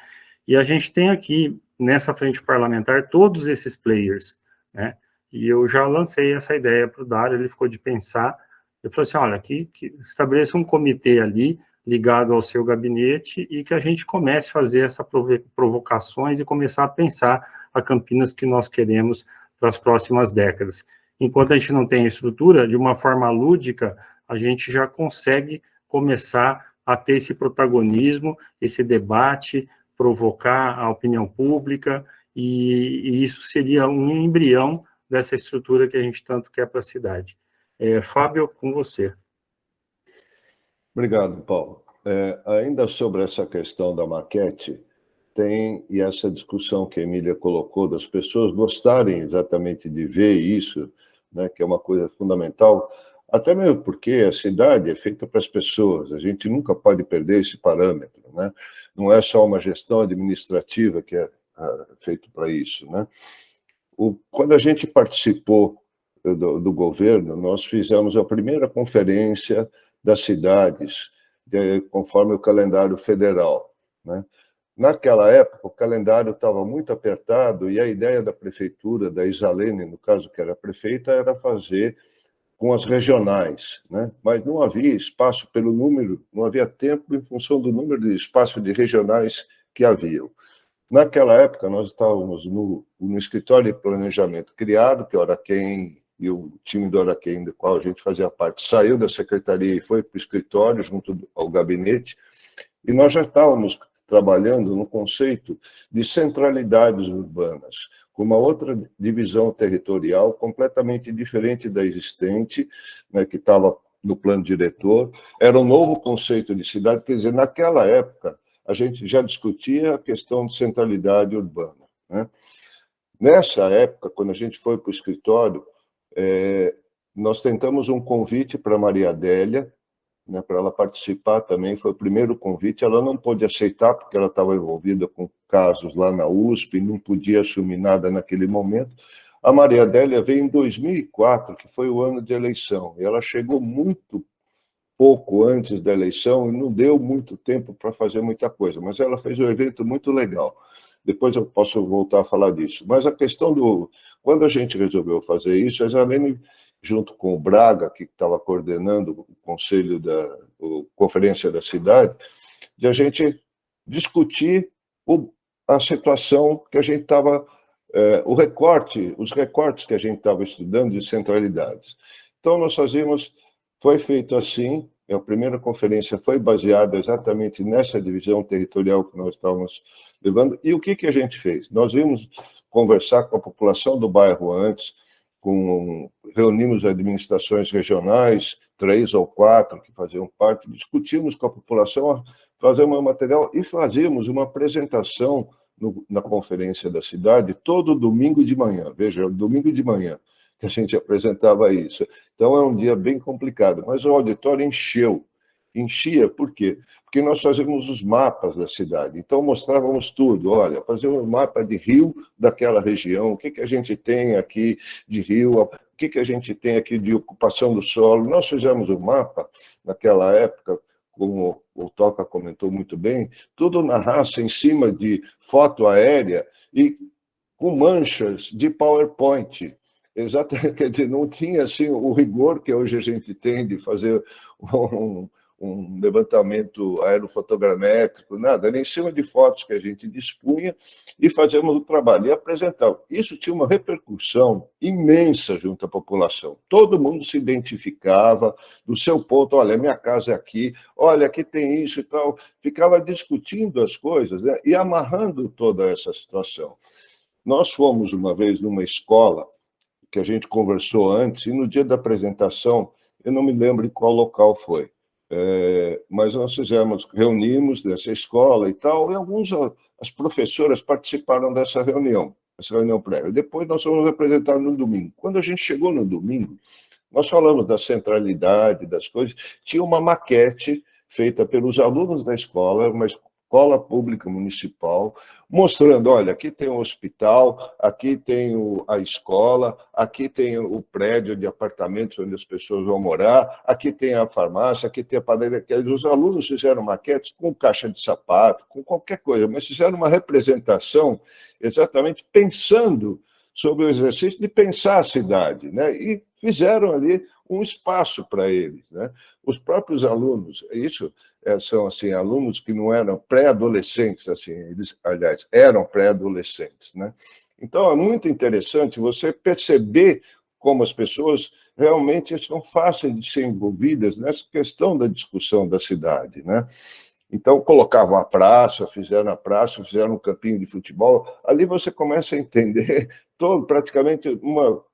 e a gente tem aqui, nessa frente parlamentar, todos esses players, né, e eu já lancei essa ideia para o Dário, ele ficou de pensar, eu falei assim, olha, que estabeleça um comitê ali, ligado ao seu gabinete, e que a gente comece a fazer essas provocações e começar a pensar a Campinas que nós queremos para as próximas décadas. Enquanto a gente não tem a estrutura, de uma forma lúdica, a gente já consegue começar a ter esse protagonismo, esse debate, provocar a opinião pública, e isso seria um embrião dessa estrutura que a gente tanto quer para a cidade. Fábio, com você. Obrigado, Paulo. Ainda sobre essa questão da maquete, e essa discussão que a Emília colocou, das pessoas gostarem exatamente de ver isso, né, que é uma coisa fundamental, até mesmo porque a cidade é feita para as pessoas, a gente nunca pode perder esse parâmetro, né? Não é só uma gestão administrativa que é feito para isso, né? Quando a gente participou do governo, nós fizemos a primeira conferência das cidades, conforme o calendário federal, né? Naquela época, o calendário estava muito apertado e a ideia da prefeitura, da Isalene, no caso, que era prefeita, era fazer com as regionais, né? Mas não havia espaço pelo número, não havia tempo em função do número de espaço de regionais que haviam. Naquela época, nós estávamos no escritório de planejamento criado, que a Araquém e o time do Araquém, do qual a gente fazia parte, saiu da secretaria e foi para o escritório, junto ao gabinete, e nós já estávamos trabalhando no conceito de centralidades urbanas, com uma outra divisão territorial completamente diferente da existente, né, que estava no plano diretor. Era um novo conceito de cidade, quer dizer, naquela época, a gente já discutia a questão de centralidade urbana, né? Nessa época, quando a gente foi para o escritório, nós tentamos um convite para Maria Adélia, né, para ela participar também, foi o primeiro convite. Ela não pôde aceitar, porque ela estava envolvida com casos lá na USP, e não podia assumir nada naquele momento. A Maria Adélia veio em 2004, que foi o ano de eleição, e ela chegou muito pouco antes da eleição e não deu muito tempo para fazer muita coisa, mas ela fez um evento muito legal. Depois eu posso voltar a falar disso. Mas a questão do... Quando a gente resolveu fazer isso, a Isalene, junto com o Braga, que estava coordenando o conselho da Conferência da Cidade, de a gente discutir a situação que a gente estava... os recortes que a gente estava estudando de centralidades. Então, nós fazíamos... Foi feito assim, a primeira conferência foi baseada exatamente nessa divisão territorial que nós estávamos levando. E o que a gente fez? Nós vimos conversar com a população do bairro antes, reunimos administrações regionais, 3 ou 4 que faziam parte, discutimos com a população, fazemos um material e fazíamos uma apresentação na conferência da cidade todo domingo de manhã. Veja, domingo de manhã que a gente apresentava isso. Então, é um dia bem complicado, mas o auditório enchia, por quê? Porque nós fazíamos os mapas da cidade, então mostrávamos tudo, olha, fazíamos um mapa de rio daquela região, o que a gente tem aqui de rio, o que a gente tem aqui de ocupação do solo. Nós fizemos um mapa, naquela época, como o Toca comentou muito bem, tudo na raça, em cima de foto aérea e com manchas de PowerPoint. Exatamente, quer dizer, não tinha assim o rigor que hoje a gente tem de fazer um levantamento aerofotogramétrico, nada, era em cima de fotos que a gente dispunha e fazíamos o trabalho e apresentava. Isso tinha uma repercussão imensa junto à população. Todo mundo se identificava do seu ponto, olha, minha casa é aqui, olha, aqui tem isso e tal. Ficava discutindo as coisas, né, e amarrando toda essa situação. Nós fomos uma vez numa escola que a gente conversou antes, e no dia da apresentação, eu não me lembro em qual local foi, mas nós reunimos dessa escola e tal, e as professoras participaram dessa reunião prévia. Depois nós fomos apresentar no domingo. Quando a gente chegou no domingo, nós falamos da centralidade, das coisas, tinha uma maquete feita pelos alunos da escola, uma escola pública municipal, mostrando, olha, aqui tem o hospital, aqui tem a escola, aqui tem o prédio de apartamentos onde as pessoas vão morar, aqui tem a farmácia, aqui tem a padaria. Os alunos fizeram maquetes com caixa de sapato, com qualquer coisa, mas fizeram uma representação exatamente pensando sobre o exercício de pensar a cidade, né? E fizeram ali um espaço para eles, né? Os próprios alunos, isso são assim, alunos que não eram pré-adolescentes, assim, eles, aliás, eram pré-adolescentes, né? Então, é muito interessante você perceber como as pessoas realmente são fáceis de ser envolvidas nessa questão da discussão da cidade, né? Então, colocavam a praça, fizeram um campinho de futebol, ali você começa a entender praticamente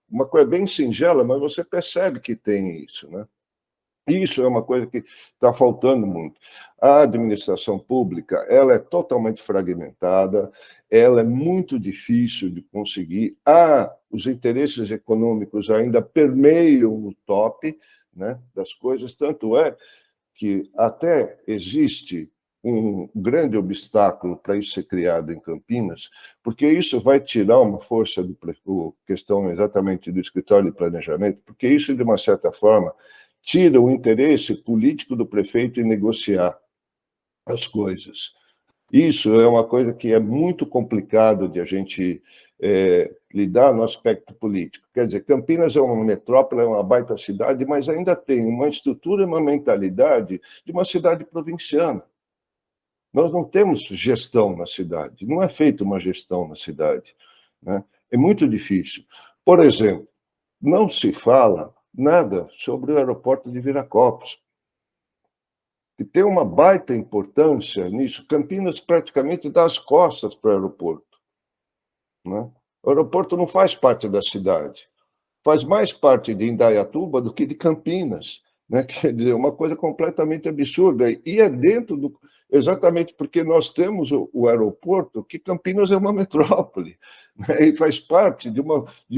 uma coisa bem singela, mas você percebe que tem isso, né? Isso é uma coisa que está faltando muito. A administração pública, ela é totalmente fragmentada, ela é muito difícil de conseguir. Os interesses econômicos ainda permeiam o top, né, das coisas, tanto é que até existe um grande obstáculo para isso ser criado em Campinas, porque isso vai tirar uma força questão exatamente do escritório de planejamento, porque isso, de uma certa forma, tira o interesse político do prefeito em negociar as coisas. Isso é uma coisa que é muito complicado de a gente lidar no aspecto político. Quer dizer, Campinas é uma metrópole, é uma baita cidade, mas ainda tem uma estrutura e uma mentalidade de uma cidade provinciana. Nós não temos gestão na cidade, não é feita uma gestão na cidade, né? É muito difícil. Por exemplo, não se fala nada sobre o aeroporto de Viracopos, que tem uma baita importância nisso. Campinas praticamente dá as costas para o aeroporto, né? O aeroporto não faz parte da cidade, faz mais parte de Indaiatuba do que de Campinas, né? Quer dizer, uma coisa completamente absurda. E é dentro do... Exatamente porque nós temos o aeroporto, que Campinas é uma metrópole, né? E faz parte de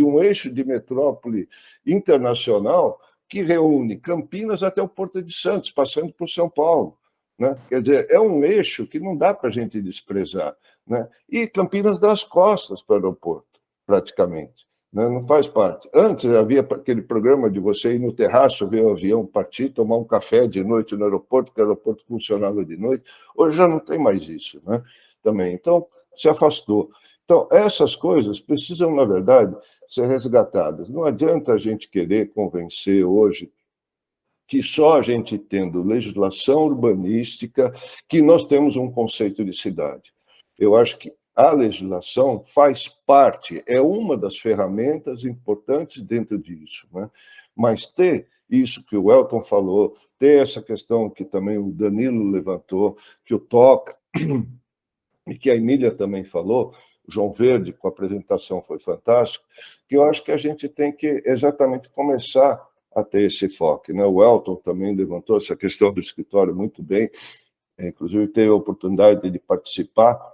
um eixo de metrópole internacional que reúne Campinas até o Porto de Santos, passando por São Paulo, né? Quer dizer, é um eixo que não dá para a gente desprezar, né? E Campinas dá as costas para o aeroporto, praticamente, né? Não faz parte. Antes havia aquele programa de você ir no terraço, ver o avião partir, tomar um café de noite no aeroporto, que o aeroporto funcionava de noite. Hoje já não tem mais isso, né? Também. Então, se afastou. Então, essas coisas precisam, na verdade, ser resgatadas. Não adianta a gente querer convencer hoje que só a gente tendo legislação urbanística que nós temos um conceito de cidade. Eu acho que a legislação faz parte, é uma das ferramentas importantes dentro disso, né? Mas ter isso que o Elton falou, ter essa questão que também o Danilo levantou, que o Toca e que a Emília também falou, o João Verde, com a apresentação foi fantástico, que eu acho que a gente tem que exatamente começar a ter esse foco, né? O Elton também levantou essa questão do escritório muito bem, inclusive teve a oportunidade de participar,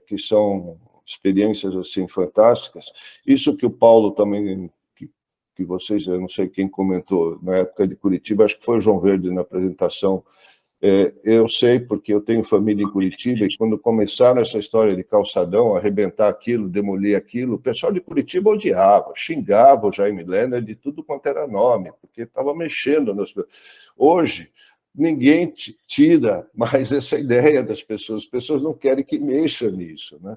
que são experiências assim fantásticas. Isso que o Paulo também, que vocês, eu não sei quem comentou, na época de Curitiba, acho que foi o João Verde na apresentação. Eu sei porque eu tenho família em Curitiba e quando começaram essa história de calçadão, arrebentar aquilo, demolir aquilo, o pessoal de Curitiba odiava, xingava o Jaime Lerner de tudo quanto era nome, porque estava mexendo nas... Hoje, ninguém tira mais essa ideia das pessoas, as pessoas não querem que mexa nisso, né?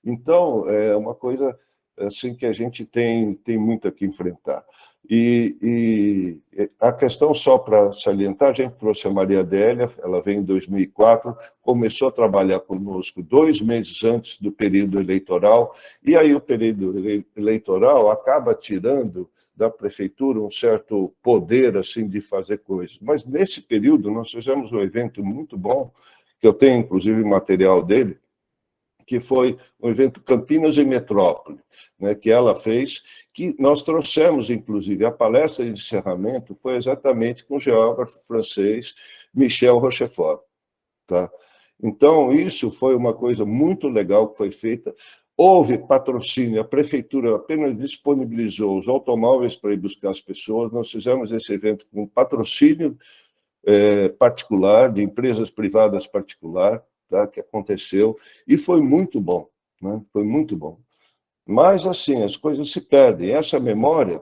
Então, é uma coisa assim que a gente tem muito a que enfrentar. E a questão, só para salientar, a gente trouxe a Maria Adélia, ela veio em 2004, começou a trabalhar conosco 2 meses antes do período eleitoral, e aí o período eleitoral acaba tirando da prefeitura um certo poder assim de fazer coisas. Mas nesse período nós fizemos um evento muito bom, que eu tenho inclusive material dele, que foi um evento Campinas e Metrópole, né, que ela fez, que nós trouxemos, inclusive, a palestra de encerramento foi exatamente com o geógrafo francês Michel Rochefort, tá? Então, isso foi uma coisa muito legal que foi feita. Houve patrocínio, a prefeitura apenas disponibilizou os automóveis para ir buscar as pessoas, nós fizemos esse evento com patrocínio particular, de empresas privadas particular, tá, que aconteceu, e foi muito bom, né? Foi muito bom. Mas, assim, as coisas se perdem. Essa memória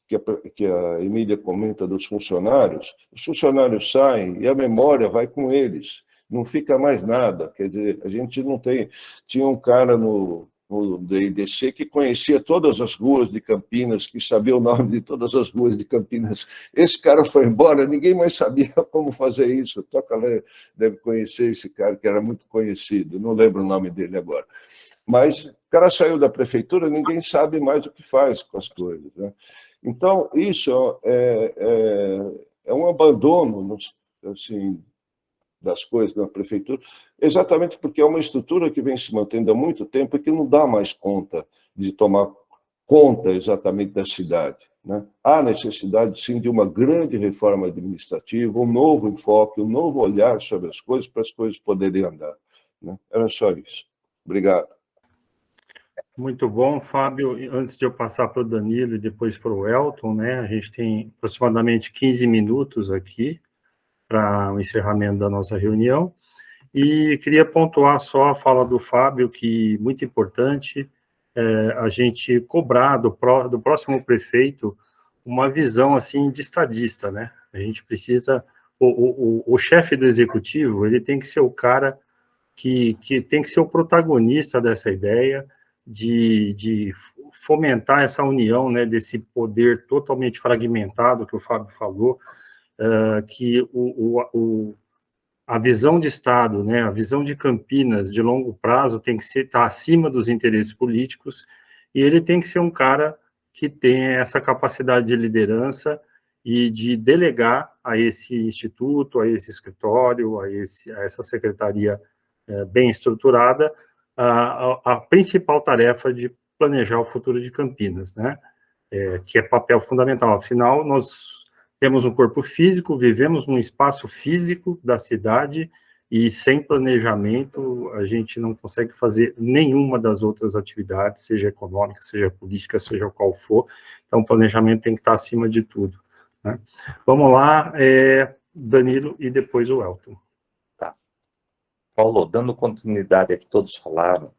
que a Emília comenta dos funcionários, os funcionários saem e a memória vai com eles, não fica mais nada. Quer dizer, a gente não tem... Tinha um cara no DIDC que conhecia todas as ruas de Campinas, que sabia o nome de todas as ruas de Campinas. Esse cara foi embora, ninguém mais sabia como fazer isso. Toca deve conhecer esse cara, que era muito conhecido, não lembro o nome dele agora. Mas o cara saiu da prefeitura, ninguém sabe mais o que faz com as coisas, né? Então, isso é um abandono, assim, das coisas na prefeitura, exatamente porque é uma estrutura que vem se mantendo há muito tempo e que não dá mais conta de tomar conta exatamente da cidade, né? Há necessidade, sim, de uma grande reforma administrativa, um novo enfoque, um novo olhar sobre as coisas, para as coisas poderem andar, né? Era só isso. Obrigado. Muito bom, Fábio. Antes de eu passar para o Danilo e depois para o Elton, né, a gente tem aproximadamente 15 minutos aqui para o encerramento da nossa reunião, e queria pontuar só a fala do Fábio, que muito importante a gente cobrar do próximo prefeito uma visão assim de estadista, né? A gente precisa, o chefe do executivo, ele tem que ser o cara que tem que ser o protagonista dessa ideia de fomentar essa união, né, desse poder totalmente fragmentado que o Fábio falou, que a visão de Estado, né, a visão de Campinas de longo prazo tem que estar acima dos interesses políticos, e ele tem que ser um cara que tenha essa capacidade de liderança e de delegar a esse instituto, a esse escritório, a essa secretaria bem estruturada, a principal tarefa de planejar o futuro de Campinas, né? Que é papel fundamental. Afinal, nós temos um corpo físico, vivemos num espaço físico da cidade e sem planejamento a gente não consegue fazer nenhuma das outras atividades, seja econômica, seja política, seja qual for. Então, o planejamento tem que estar acima de tudo, né? Vamos lá, Danilo e depois o Elton. Tá. Paulo, dando continuidade a que todos falaram,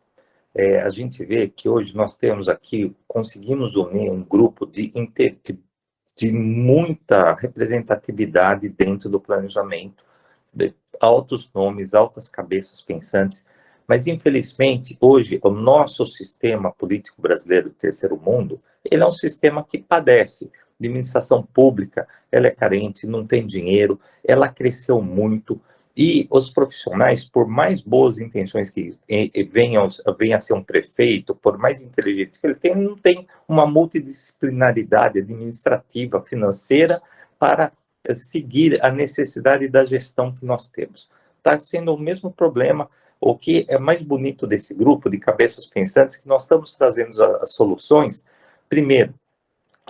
a gente vê que hoje nós temos aqui, conseguimos unir um grupo de muita representatividade dentro do planejamento, de altos nomes, altas cabeças pensantes, mas infelizmente hoje o nosso sistema político brasileiro do terceiro mundo, ele é um sistema que padece de administração pública, ela é carente, não tem dinheiro, ela cresceu muito, e os profissionais, por mais boas intenções que venha a ser um prefeito, por mais inteligente que ele tenha, não tem uma multidisciplinaridade administrativa, financeira, para seguir a necessidade da gestão que nós temos. Está sendo o mesmo problema. O que é mais bonito desse grupo de cabeças pensantes, que nós estamos trazendo as soluções. Primeiro,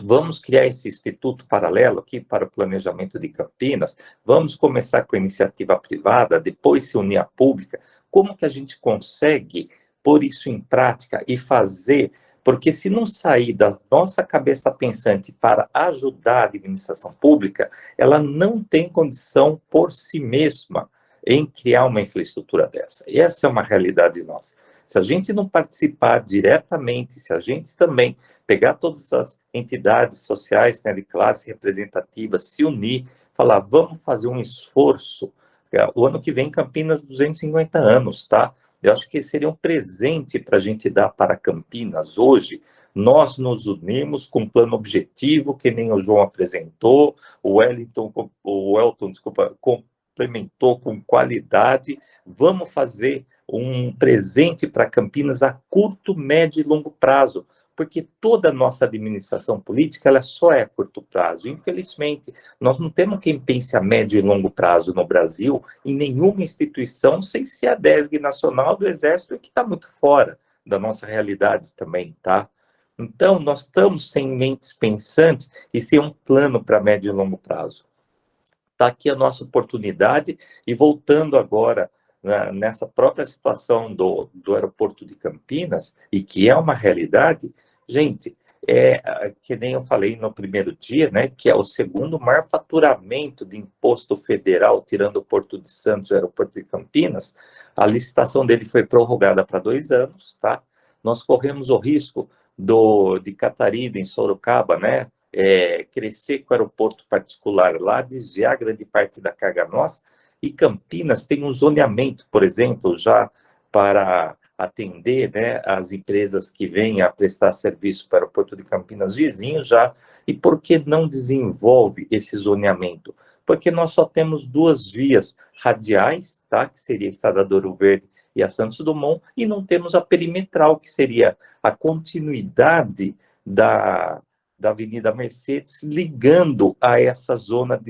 vamos criar esse instituto paralelo aqui para o planejamento de Campinas, vamos começar com a iniciativa privada, depois se unir à pública. Como que a gente consegue pôr isso em prática e fazer? Porque se não sair da nossa cabeça pensante para ajudar a administração pública, ela não tem condição por si mesma em criar uma infraestrutura dessa. E essa é uma realidade nossa. Se a gente não participar diretamente, se a gente também pegar todas as entidades sociais, né, de classe representativa, se unir, falar, vamos fazer um esforço. O ano que vem, Campinas, 250 anos, tá? Eu acho que seria um presente para a gente dar para Campinas hoje. Nós nos unimos com um plano objetivo, que nem o João apresentou, o Elton, complementou com qualidade. Vamos fazer um presente para Campinas a curto, médio e longo prazo, porque toda a nossa administração política ela só é a curto prazo. Infelizmente, nós não temos quem pense a médio e longo prazo no Brasil, em nenhuma instituição, sem ser a DESG Nacional do Exército, que está muito fora da nossa realidade também, tá? Então, nós estamos sem mentes pensantes e sem um plano para médio e longo prazo. Está aqui a nossa oportunidade, e voltando agora nessa própria situação do aeroporto de Campinas, e que é uma realidade, gente, que nem eu falei no primeiro dia, né, que é o segundo maior faturamento de imposto federal, tirando o Porto de Santos e o aeroporto de Campinas. A licitação dele foi prorrogada para 2 anos, tá? Nós corremos o risco de Catarina, em Sorocaba, né, crescer com o aeroporto particular lá, desviar grande parte da carga nossa, e Campinas tem um zoneamento, por exemplo, já para atender, né, as empresas que vêm a prestar serviço para o aeroporto de Campinas vizinho já. E por que não desenvolve esse zoneamento? Porque nós só temos 2 vias radiais, tá, que seria a Estrada do Ouro Verde e a Santos Dumont, e não temos a perimetral, que seria a continuidade da Avenida Mercedes, ligando a essa zona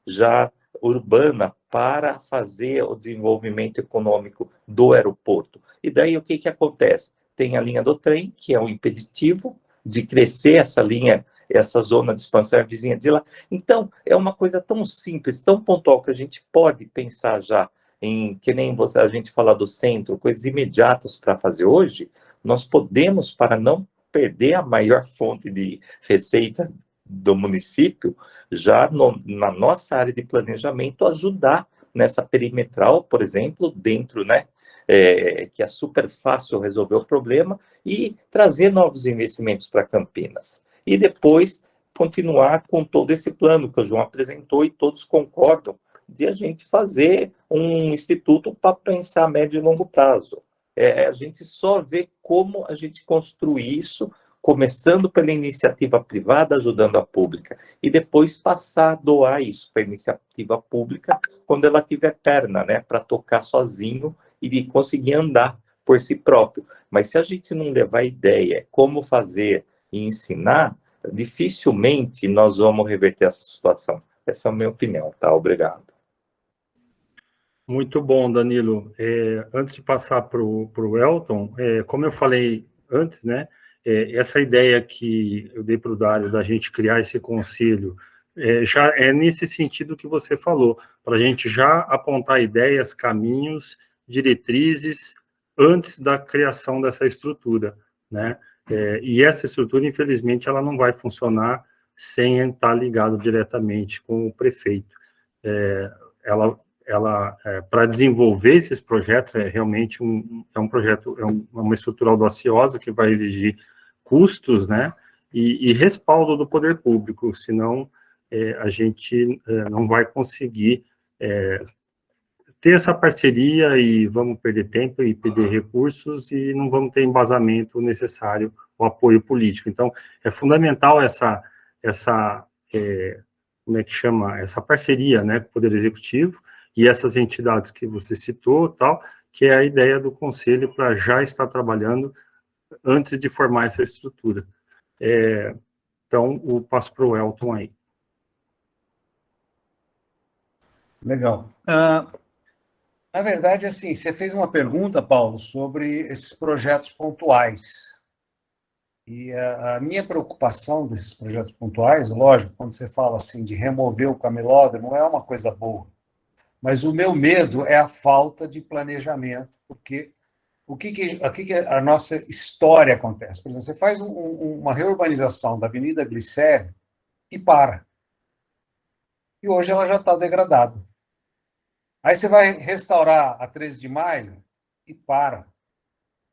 já urbana para fazer o desenvolvimento econômico do aeroporto. E daí o que acontece? Tem a linha do trem, que é um impeditivo de crescer essa linha, essa zona de expansão vizinha de lá. Então, é uma coisa tão simples, tão pontual, que a gente pode pensar já em, que nem a gente fala do centro, coisas imediatas para fazer hoje. Nós podemos, para não perder a maior fonte de receita do município, já na nossa área de planejamento, ajudar nessa perimetral, por exemplo, dentro, né, que é super fácil resolver o problema, e trazer novos investimentos para Campinas. E depois continuar com todo esse plano que o João apresentou e todos concordam de a gente fazer um instituto para pensar a médio e longo prazo. A gente só vê como a gente construir isso, começando pela iniciativa privada, ajudando a pública, e depois passar a doar isso para a iniciativa pública quando ela tiver perna, né, para tocar sozinho e conseguir andar por si próprio. Mas se a gente não levar ideia como fazer e ensinar, dificilmente nós vamos reverter essa situação. Essa é a minha opinião, tá? Obrigado. Muito bom, Danilo. Antes de passar para o Elton, como eu falei antes, né, essa ideia que eu dei para o Dário da gente criar esse conselho, já é nesse sentido que você falou, para a gente já apontar ideias, caminhos, diretrizes, antes da criação dessa estrutura, né? E essa estrutura, infelizmente, ela não vai funcionar sem estar ligado diretamente com o prefeito. Ela para desenvolver esses projetos, realmente um projeto, uma estrutura audaciosa que vai exigir custos, né, e respaldo do poder público, senão a gente não vai conseguir ter essa parceria e vamos perder tempo e perder recursos e não vamos ter embasamento necessário, o apoio político. Então, é fundamental essa como é que chama? Essa parceria, né, com o Poder Executivo e essas entidades que você citou, tal, que é a ideia do Conselho para já estar trabalhando antes de formar essa estrutura. Então, eu passo para o Elton aí. Legal. Na verdade, assim, você fez uma pergunta, Paulo, sobre esses projetos pontuais. E a minha preocupação desses projetos pontuais, lógico, quando você fala assim de remover o camelódromo, não é uma coisa boa. Mas o meu medo é a falta de planejamento, porque o que a nossa história acontece? Por exemplo, você faz uma reurbanização da Avenida Glicério e para. E hoje ela já está degradada. Aí você vai restaurar a 13 de maio e para.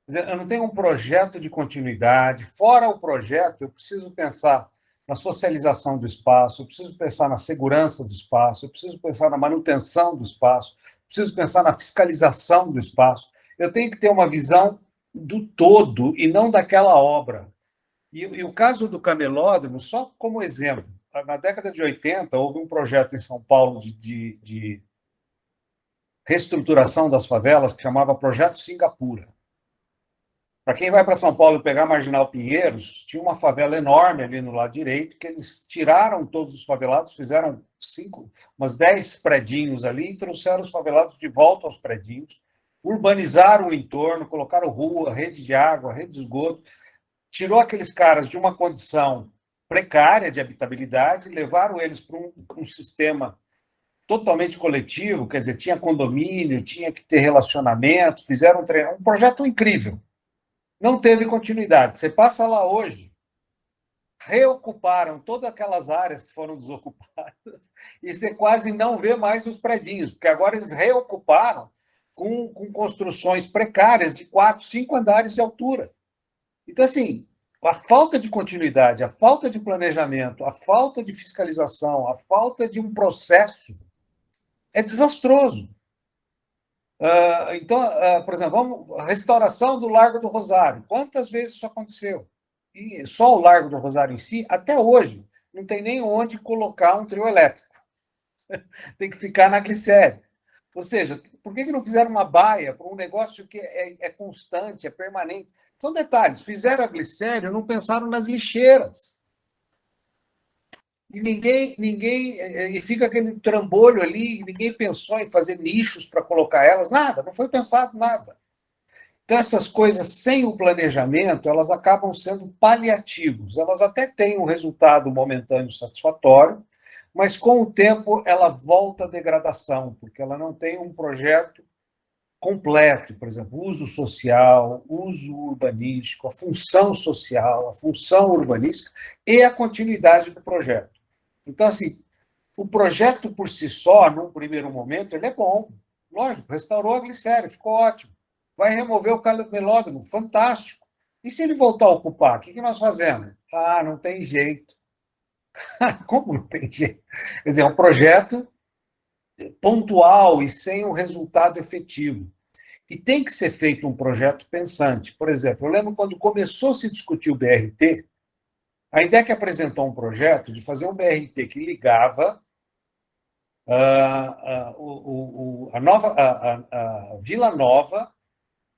Quer dizer, eu não tenho um projeto de continuidade. Fora o projeto, eu preciso pensar na socialização do espaço, eu preciso pensar na segurança do espaço, eu preciso pensar na manutenção do espaço, eu preciso pensar na fiscalização do espaço. Eu tenho que ter uma visão do todo e não daquela obra. E o caso do camelódromo, só como exemplo, na década de 80, houve um projeto em São Paulo de reestruturação das favelas que chamava Projeto Singapura. Para quem vai para São Paulo e pegar Marginal Pinheiros, tinha uma favela enorme ali no lado direito, que eles tiraram todos os favelados, fizeram umas 10 predinhos ali e trouxeram os favelados de volta aos predinhos, urbanizaram o entorno, colocaram rua, rede de água, rede de esgoto, tirou aqueles caras de uma condição precária de habitabilidade, levaram eles para um sistema totalmente coletivo, quer dizer, tinha condomínio, tinha que ter relacionamento, fizeram um projeto incrível. Não teve continuidade. Você passa lá hoje, reocuparam todas aquelas áreas que foram desocupadas e você quase não vê mais os predinhos, porque agora eles reocuparam com construções precárias de 4, 5 andares de altura. Então, assim, a falta de continuidade, a falta de planejamento, a falta de fiscalização, a falta de um processo é desastroso. Então, por exemplo, restauração do Largo do Rosário. Quantas vezes isso aconteceu? E só o Largo do Rosário em si, até hoje, não tem nem onde colocar um trio elétrico. Tem que ficar na glicério. Ou seja, por que não fizeram uma baia para um negócio que é constante, é permanente? São detalhes. Fizeram a glicério, não pensaram nas lixeiras. E ninguém fica aquele trambolho ali, ninguém pensou em fazer nichos para colocar elas, nada, não foi pensado nada. Então, essas coisas sem o planejamento, elas acabam sendo paliativos. Elas até têm um resultado momentâneo satisfatório, mas com o tempo ela volta à degradação, porque ela não tem um projeto completo, por exemplo, uso social, uso urbanístico, a função social, a função urbanística e a continuidade do projeto. Então, assim, o projeto por si só, num primeiro momento, ele é bom. Lógico, restaurou a glicério, ficou ótimo. Vai remover o camelódromo, fantástico. E se ele voltar a ocupar, o que nós fazemos? Não tem jeito. Como não tem jeito? Quer dizer, é um projeto pontual e sem um resultado efetivo. E tem que ser feito um projeto pensante. Por exemplo, eu lembro quando começou a se discutir o BRT, a IDEC apresentou um projeto de fazer um BRT que ligava a Vila Nova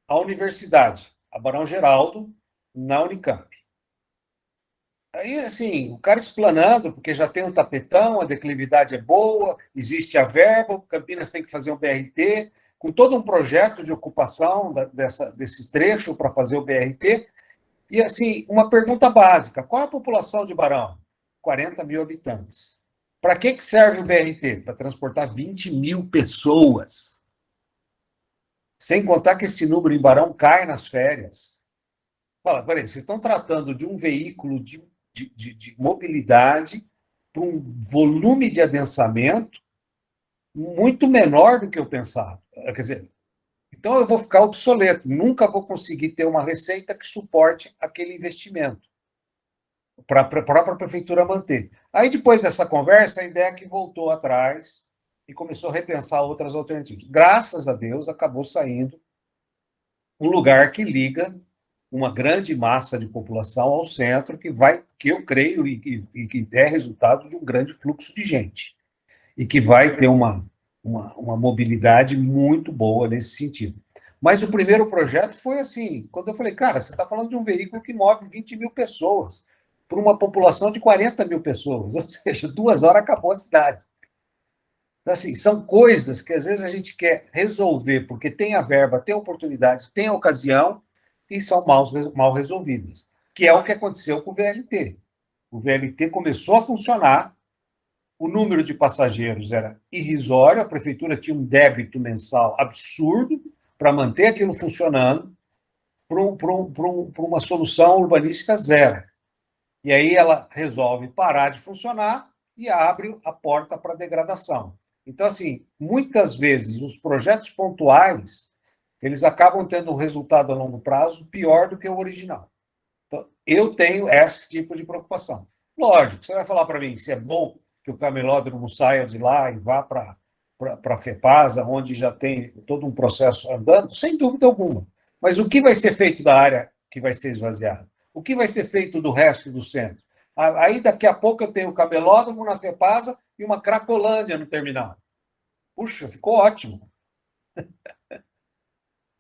à universidade, a Barão Geraldo, na Unicamp. Aí, assim, o cara explanando, porque já tem um tapetão, a declividade é boa, existe a verba, Campinas tem que fazer um BRT, com todo um projeto de ocupação desse trecho para fazer o BRT. E, assim, uma pergunta básica: qual é a população de Barão? 40 mil habitantes. Para que serve o BRT? Para transportar 20 mil pessoas. Sem contar que esse número em Barão cai nas férias. Fala, peraí, vocês estão tratando de um veículo de mobilidade para um volume de adensamento muito menor do que eu pensava. Quer dizer, então eu vou ficar obsoleto, nunca vou conseguir ter uma receita que suporte aquele investimento para a própria prefeitura manter. Aí, depois dessa conversa, a IDEC voltou atrás e começou a repensar outras alternativas. Graças a Deus, acabou saindo um lugar que liga uma grande massa de população ao centro, que eu creio, e que é resultado de um grande fluxo de gente, e que vai ter uma mobilidade muito boa nesse sentido. Mas o primeiro projeto foi assim, quando eu falei, cara, você está falando de um veículo que move 20 mil pessoas, para uma população de 40 mil pessoas, ou seja, 2 horas acabou a cidade. Então, assim, são coisas que às vezes a gente quer resolver, porque tem a verba, tem a oportunidade, tem a ocasião, e são mal resolvidas, que é o que aconteceu com o VLT. O VLT começou a funcionar, o número de passageiros era irrisório, a prefeitura tinha um débito mensal absurdo para manter aquilo funcionando, para uma solução urbanística zero. E aí ela resolve parar de funcionar e abre a porta para a degradação. Então, assim, muitas vezes os projetos pontuais eles acabam tendo um resultado a longo prazo pior do que o original. Então, eu tenho esse tipo de preocupação. Lógico, você vai falar para mim se é bom que o camelódromo saia de lá e vá para a FEPASA, onde já tem todo um processo andando, sem dúvida alguma. Mas o que vai ser feito da área que vai ser esvaziada? O que vai ser feito do resto do centro? Aí, daqui a pouco, eu tenho o camelódromo na FEPASA e uma Cracolândia no terminal. Puxa, ficou ótimo.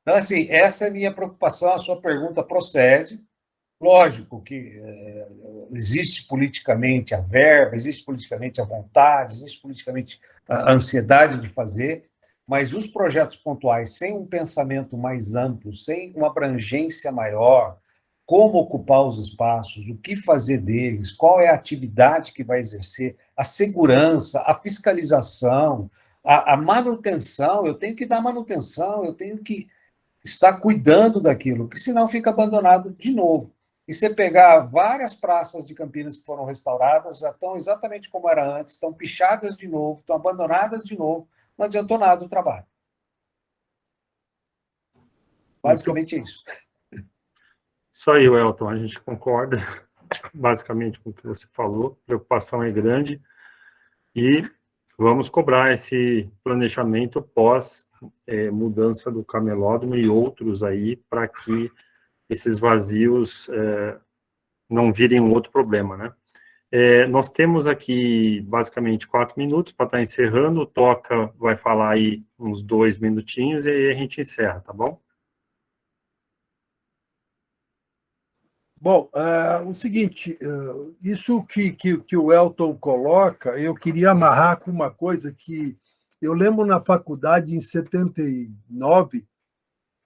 Então, assim, essa é a minha preocupação, a sua pergunta procede. Lógico que existe politicamente a verba, existe politicamente a vontade, existe politicamente a ansiedade de fazer, mas os projetos pontuais, sem um pensamento mais amplo, sem uma abrangência maior, como ocupar os espaços, o que fazer deles, qual é a atividade que vai exercer, a segurança, a fiscalização, a manutenção, eu tenho que dar manutenção, eu tenho que estar cuidando daquilo, que senão fica abandonado de novo. E você pegar várias praças de Campinas que foram restauradas, já estão exatamente como era antes, estão pichadas de novo, estão abandonadas de novo, não adiantou nada o trabalho. Basicamente isso. Isso aí, Welton, a gente concorda basicamente com o que você falou, a preocupação é grande e vamos cobrar esse planejamento pós mudança do camelódromo e outros aí, para que esses vazios não virem um outro problema, né? Nós temos aqui, basicamente, 4 minutos para estar encerrando, o Toca vai falar aí uns 2 minutinhos e aí a gente encerra, tá bom? Bom, o seguinte, isso que o Elton coloca, eu queria amarrar com uma coisa que eu lembro na faculdade, em 79,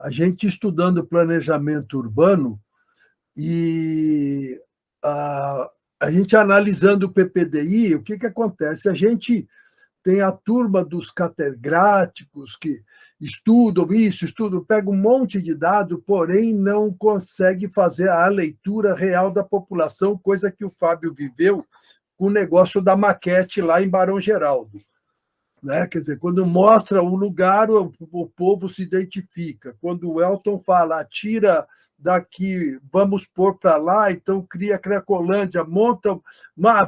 a gente estudando planejamento urbano e a gente analisando o PPDI, o que acontece? A gente tem a turma dos catedráticos que estudam isso, pega um monte de dado, porém não consegue fazer a leitura real da população, coisa que o Fábio viveu com o negócio da maquete lá em Barão Geraldo. né? Quer dizer, quando mostra o lugar, o povo se identifica. Quando o Elton fala, tira daqui, vamos pôr para lá, então cria Cracolândia, monta,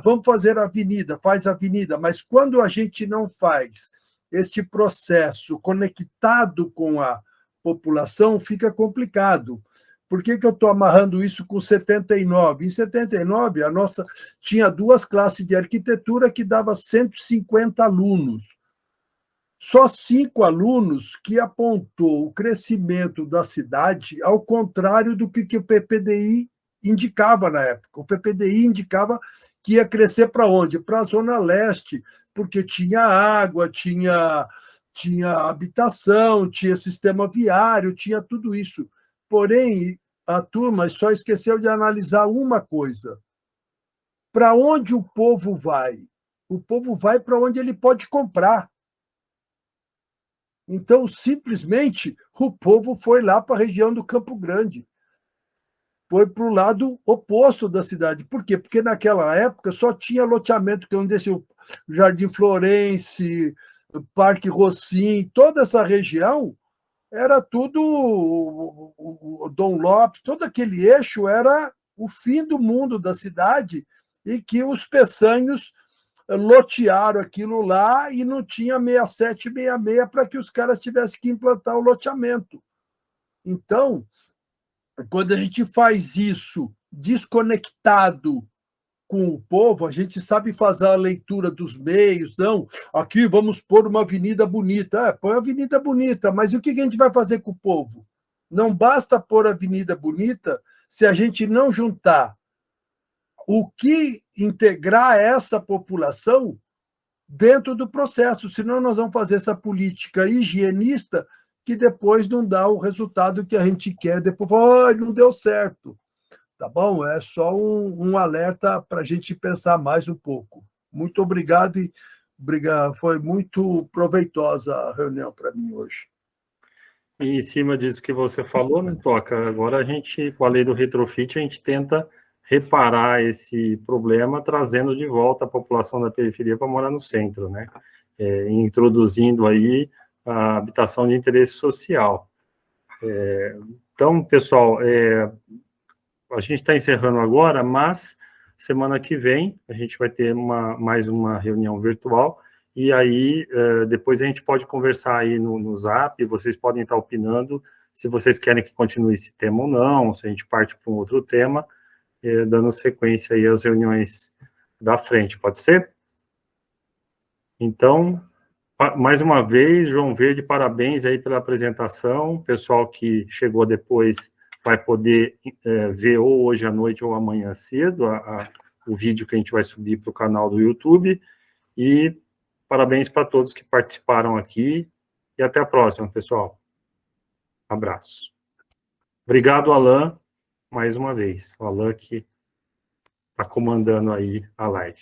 vamos fazer avenida, faz avenida. Mas quando a gente não faz este processo conectado com a população, fica complicado. Por que eu estou amarrando isso com 79? Em 79, a nossa tinha 2 classes de arquitetura que dava 150 alunos. Só 5 alunos que apontou o crescimento da cidade ao contrário do que o PPDI indicava na época. O PPDI indicava que ia crescer para onde? Para a Zona Leste, porque tinha água, tinha habitação, tinha sistema viário, tinha tudo isso. Porém, a turma só esqueceu de analisar uma coisa. Para onde o povo vai? O povo vai para onde ele pode comprar. Então, simplesmente, o povo foi lá para a região do Campo Grande. Foi para o lado oposto da cidade. Por quê? Porque naquela época só tinha loteamento, que é onde o Jardim Florence, Parque Rocim, toda essa região, era tudo o Dom Lopes, todo aquele eixo era o fim do mundo da cidade, e que os peçanhos lotearam aquilo lá e não tinha 67, 66 para que os caras tivessem que implantar o loteamento. Então, quando a gente faz isso desconectado com o povo, a gente sabe fazer a leitura dos meios, não, aqui vamos pôr uma avenida bonita. Põe a avenida bonita, mas o que a gente vai fazer com o povo? Não basta pôr a avenida bonita se a gente não juntar o que integrar essa população dentro do processo, senão nós vamos fazer essa política higienista que depois não dá o resultado que a gente quer, depois não deu certo. Tá bom? É só um alerta para a gente pensar mais um pouco. Muito obrigado e foi muito proveitosa a reunião para mim hoje. E em cima disso que você falou, né, Toca, agora a gente, com a lei do retrofit, a gente tenta reparar esse problema, trazendo de volta a população da periferia para morar no centro, né? Introduzindo aí a habitação de interesse social. Então, pessoal, a gente está encerrando agora, mas semana que vem a gente vai ter mais uma reunião virtual, e aí depois a gente pode conversar aí no Zap, vocês podem estar opinando se vocês querem que continue esse tema ou não, se a gente parte para um outro tema, dando sequência aí às reuniões da frente, pode ser? Então, mais uma vez, João Verde, parabéns aí pela apresentação, o pessoal que chegou depois vai poder ver ou hoje à noite ou amanhã cedo o vídeo que a gente vai subir para o canal do YouTube, e parabéns para todos que participaram aqui, e até a próxima, pessoal. Abraço. Obrigado, Alan, mais uma vez. O Alan que está comandando aí a live.